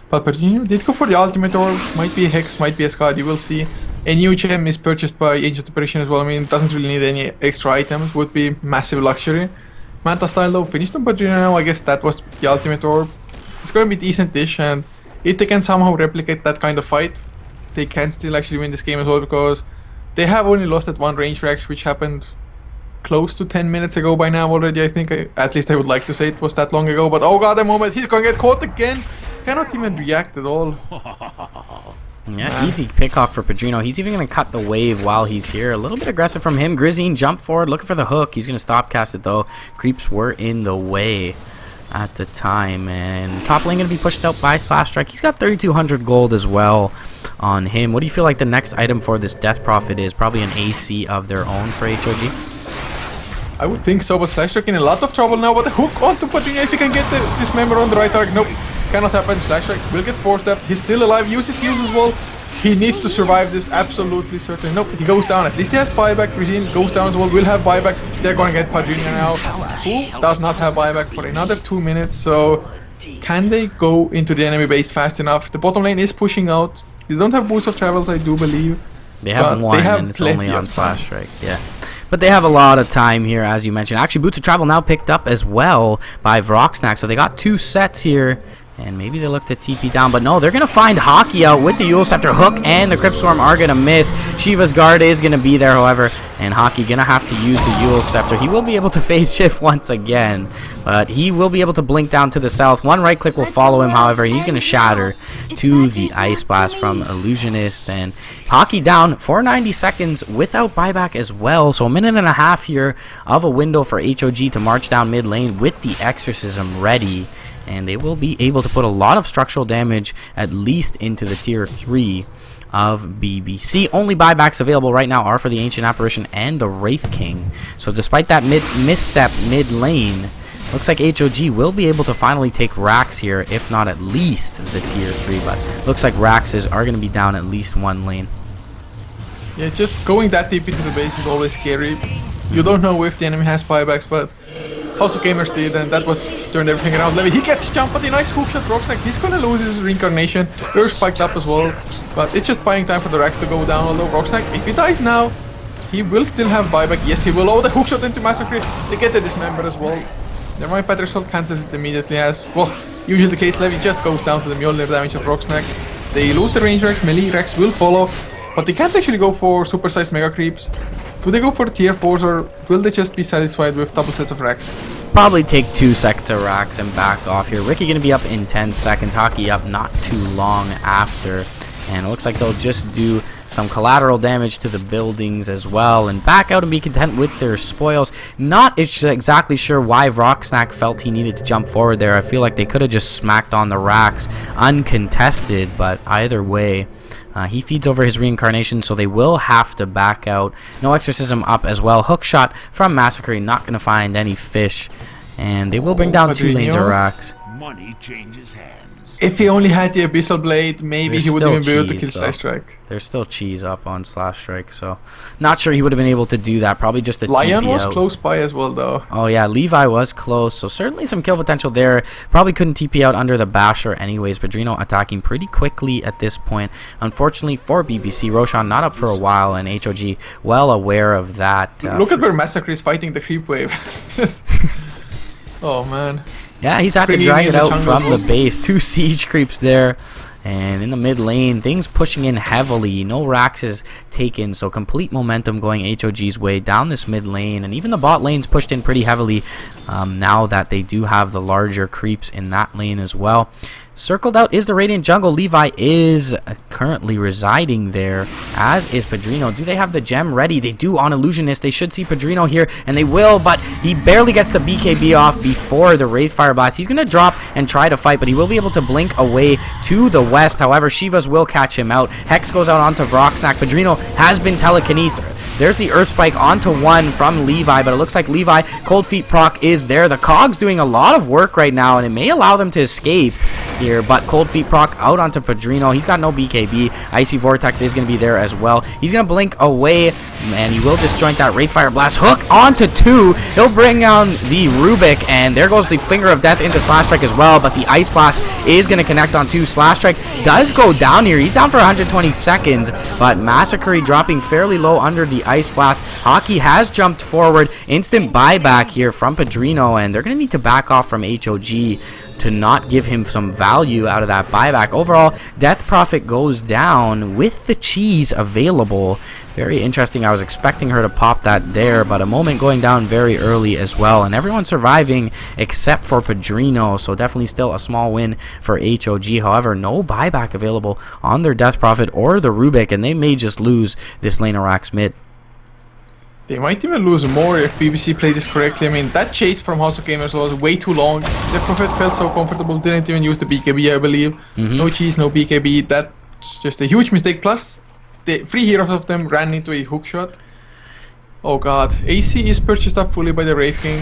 S2: But Padrino did go for the ultimate orb. Might be a Hex, might be a Scud, you will see. A new gem is purchased by Ancient Apparition as well. I mean, it doesn't really need any extra items, would be massive luxury. Manta style though, finished on Padrino now. I guess that was the ultimate orb. It's going to be decent-ish, and if they can somehow replicate that kind of fight, they can still actually win this game as well, because they have only lost that 1 range reaction, which happened close to 10 minutes ago by now already, I think. At least I would like to say it was that long ago, but oh god, a moment, he's gonna get caught again. Cannot even react at all.
S1: Yeah, easy pickoff for Padrino. He's even going to cut the wave while he's here. A little bit aggressive from him. Grizine jump forward, looking for the hook. He's going to stop cast it though. Creeps were in the way at the time, and top lane going to be pushed out by Slash Strike. He's got 3,200 gold as well on him. What do you feel like the next item for this Death Prophet is? Probably an AC of their own for HOG?
S2: I would think so, but Slash Strike in a lot of trouble now. But the hook onto Padrino, if he can get the Dismember on the right target. Nope, cannot happen. Slash Strike will get forced up. He's still alive. Uses heals as well. He needs to survive this, absolutely certain. Nope, he goes down. At least he has buyback. Grazine goes down as well. Will have buyback. They're going to get Padrino now, who does not have buyback for another 2 minutes. So can they go into the enemy base fast enough? The bottom lane is pushing out. They don't have boots of travels, I do believe.
S1: They have one, and it's only on Slash Strike. Yeah. But they have a lot of time here, as you mentioned. Actually, Boots of Travel now picked up as well by Vrocksnack. So they got 2 sets here. And maybe they look to TP down, but no, they're going to find Hockey out with the Eul Scepter. Hook and the Crypt Swarm are going to miss. Shiva's guard is going to be there, however, and Hockey going to have to use the Eul Scepter. He will be able to phase shift once again, but he will be able to blink down to the south. One right click will follow him, however. He's going to shatter to the Ice Blast from Illusionist, and Hockey down for 90 seconds without buyback as well. So a minute and a half here of a window for HOG to march down mid lane with the Exorcism ready. And they will be able to put a lot of structural damage at least into the tier 3 of BBC. Only buybacks available right now are for the Ancient Apparition and the Wraith King. So despite that misstep mid lane, looks like HOG will be able to finally take Rax here, if not at least the tier 3. But looks like Raxes are going to be down at least one lane.
S2: Yeah, just going that deep into the base is always scary. You don't know if the enemy has buybacks, but also Gamers did, and that was turned everything around. Levy, he gets jumped, but a nice hookshot Rocksnack. He's gonna lose his reincarnation. They're spiked up as well, but it's just buying time for the Rex to go down. Although Rocksnack, if he dies now, he will still have buyback. Yes, he will. Oh, the hookshot into Massacre. They get the Dismember as well. Never mind, Patrick Salt cancels it immediately as well. Usually the case, Levy just goes down to the Mjolnir damage of Rocksnack. They lose the range Rex, melee Rex will follow, but they can't actually go for supersized mega creeps. Do they go for tier 4s, or will they just be satisfied with double sets of Rax?
S1: Probably take 2 seconds to Rax and back off here. Ricky going to be up in 10 seconds. Hockey up not too long after. And it looks like they'll just do some collateral damage to the buildings as well and back out and be content with their spoils. Not exactly sure why Rocksnack felt he needed to jump forward there. I feel like they could have just smacked on the Rax uncontested, but either way, he feeds over his reincarnation, so they will have to back out. No Exorcism up as well. Hook shot from Massacre, not going to find any fish. And they will bring down 2 lanes of Rax.
S3: Money changes hands.
S2: If he only had the Abyssal Blade, maybe he wouldn't even be able to kill Slash Strike.
S1: There's still cheese up on Slash Strike, so not sure he would have been able to do that. Probably just a
S2: Lion
S1: TP
S2: was
S1: out.
S2: close by as well, though.
S1: Oh yeah, Levi was close, so certainly some kill potential there. Probably couldn't TP out under the Basher anyways. Pedrino attacking pretty quickly at this point. Unfortunately for BBC, Roshan not up for a while, and HOG well aware of that.
S2: Look at where Massacre is fighting the creep wave. Oh man.
S1: Yeah, he's had to drag it out from the base. 2 siege creeps there. And in the mid lane, things pushing in heavily. No Raxes taken, so complete momentum going HOG's way down this mid lane. And even the bot lane's pushed in pretty heavily now that they do have the larger creeps in that lane as well. Circled out is the Radiant Jungle. Levi is currently residing there, as is Pedrino. Do they have the gem ready? They do on Illusionist. They should see Pedrino here, and they will, but he barely gets the BKB off before the Wraith Fire Blast. He's going to drop and try to fight, but he will be able to blink away to the west. However, Shivas will catch him out. Hex goes out onto Vroxnack. Pedrino has been telekinesed. There's the Earth Spike onto 1 from Levi, but it looks like Levi, Cold Feet proc is there. The Cog's doing a lot of work right now, and it may allow them to escape here, but Cold Feet proc out onto Pedrino. He's got no BKB. Icy Vortex is going to be there as well. He's going to blink away, and he will disjoint that Wraith Fire Blast. Hook onto 2. He'll bring down the Rubik, and there goes the Finger of Death into Slash Strike as well, but the Ice Blast is going to connect on 2. Slash Strike does go down here. He's down for 120 seconds, but Massacre dropping fairly low under the Ice Blast. Hockey has jumped forward. Instant buyback here from Pedrino, and they're going to need to back off from HOG to not give him some value out of that buyback. Overall, Death Prophet goes down with the cheese available. Very interesting. I was expecting her to pop that there, but a moment going down very early as well, and everyone surviving except for Pedrino, so definitely still a small win for HOG. However, no buyback available on their Death Prophet or the Rubik, and they may just lose this lane of Rax mid.
S2: They might even lose more if BBC played this correctly. I mean, that chase from House of Gamers was way too long. The Prophet felt so comfortable, didn't even use the BKB, I believe. No cheese, no BKB. That's just a huge mistake. Plus, the 3 heroes of them ran into a hookshot. Oh god. AC is purchased up fully by the Wraith King.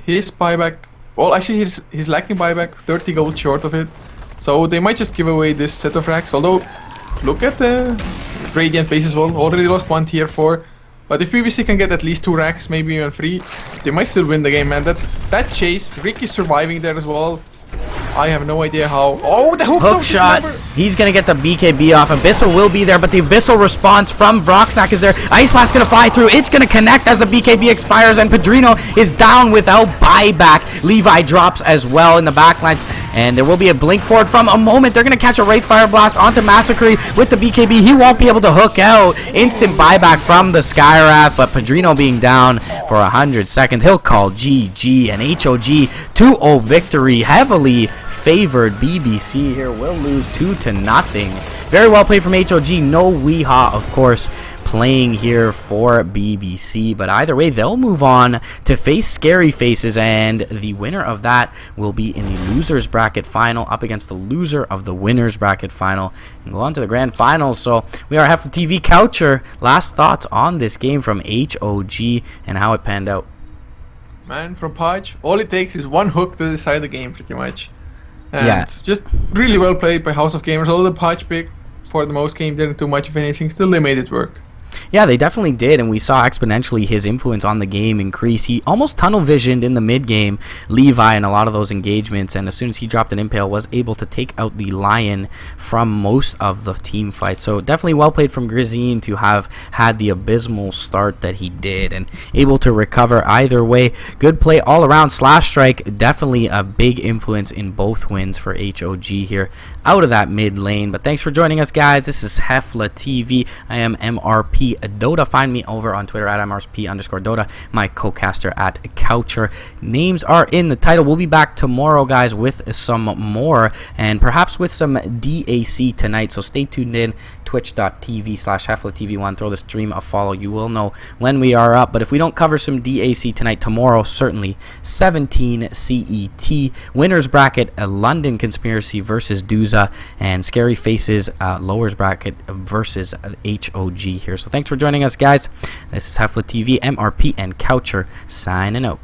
S2: His buyback... Well, actually, he's lacking buyback. 30 gold short of it. So they might just give away this set of racks. Although, look at the Radiant base as well. Already lost 1 tier 4. But if BBC can get at least 2 racks, maybe even 3, they might still win the game, man. That chase, Ricky's surviving there as well. I have no idea how. Oh, the hook
S1: shot. He's going to get the BKB off. Abyssal will be there, but the Abyssal response from Vroxnack is there. Ice Blast going to fly through. It's going to connect as the BKB expires, and Pedrino is down without buyback. Levi drops as well in the backlines. And there will be a blink forward from a moment. They're going to catch a Wraith Fire Blast onto Massacre with the BKB. He won't be able to hook out. Instant buyback from the Skywrath, but Padrino being down for 100 seconds. He'll call GG, and HOG 2-0 victory. Heavily favored BBC here will lose 2-0. Very well played from HOG. No Weehaw, of course, playing here for BBC, but either way they'll move on to face Scary Faces, and the winner of that will be in the losers bracket final up against the loser of the winners bracket final and go on to the grand finals. So we are HFLTV. Coucher, last thoughts on this game from HOG and how it panned out?
S2: Man, from Podge, all it takes is one hook to decide the game pretty much. And
S1: Yeah.
S2: just really well played by House of Gamers. Although the Podge pick for the most game didn't do much of anything, still they made it work.
S1: Yeah, they definitely did, and we saw exponentially his influence on the game increase. He almost tunnel visioned in the mid game Levi in a lot of those engagements, and as soon as he dropped an impale, was able to take out the Lion from most of the team fights. So definitely well played from Grizine to have had the abysmal start that he did, and able to recover either way. Good play all around. Slash Strike, definitely a big influence in both wins for HOG here out of that mid lane. But thanks for joining us, guys. This is HFLTV. I am MRP Dota. Find me over on Twitter at MRP_Dota, my co-caster at Coucher. Names are in the title. We'll be back tomorrow, guys, with some more and perhaps with some DAC tonight. So stay tuned in. Twitch.tv/HFLTV1. Throw the stream a follow. You will know when we are up. But if we don't cover some DAC tonight, tomorrow, certainly 17 CET. Winners bracket, a London Conspiracy versus Duza, and Scary Faces lowers bracket versus HOG here. So thanks for joining us, guys. This is HFLTV, MRP, and Coucher signing out.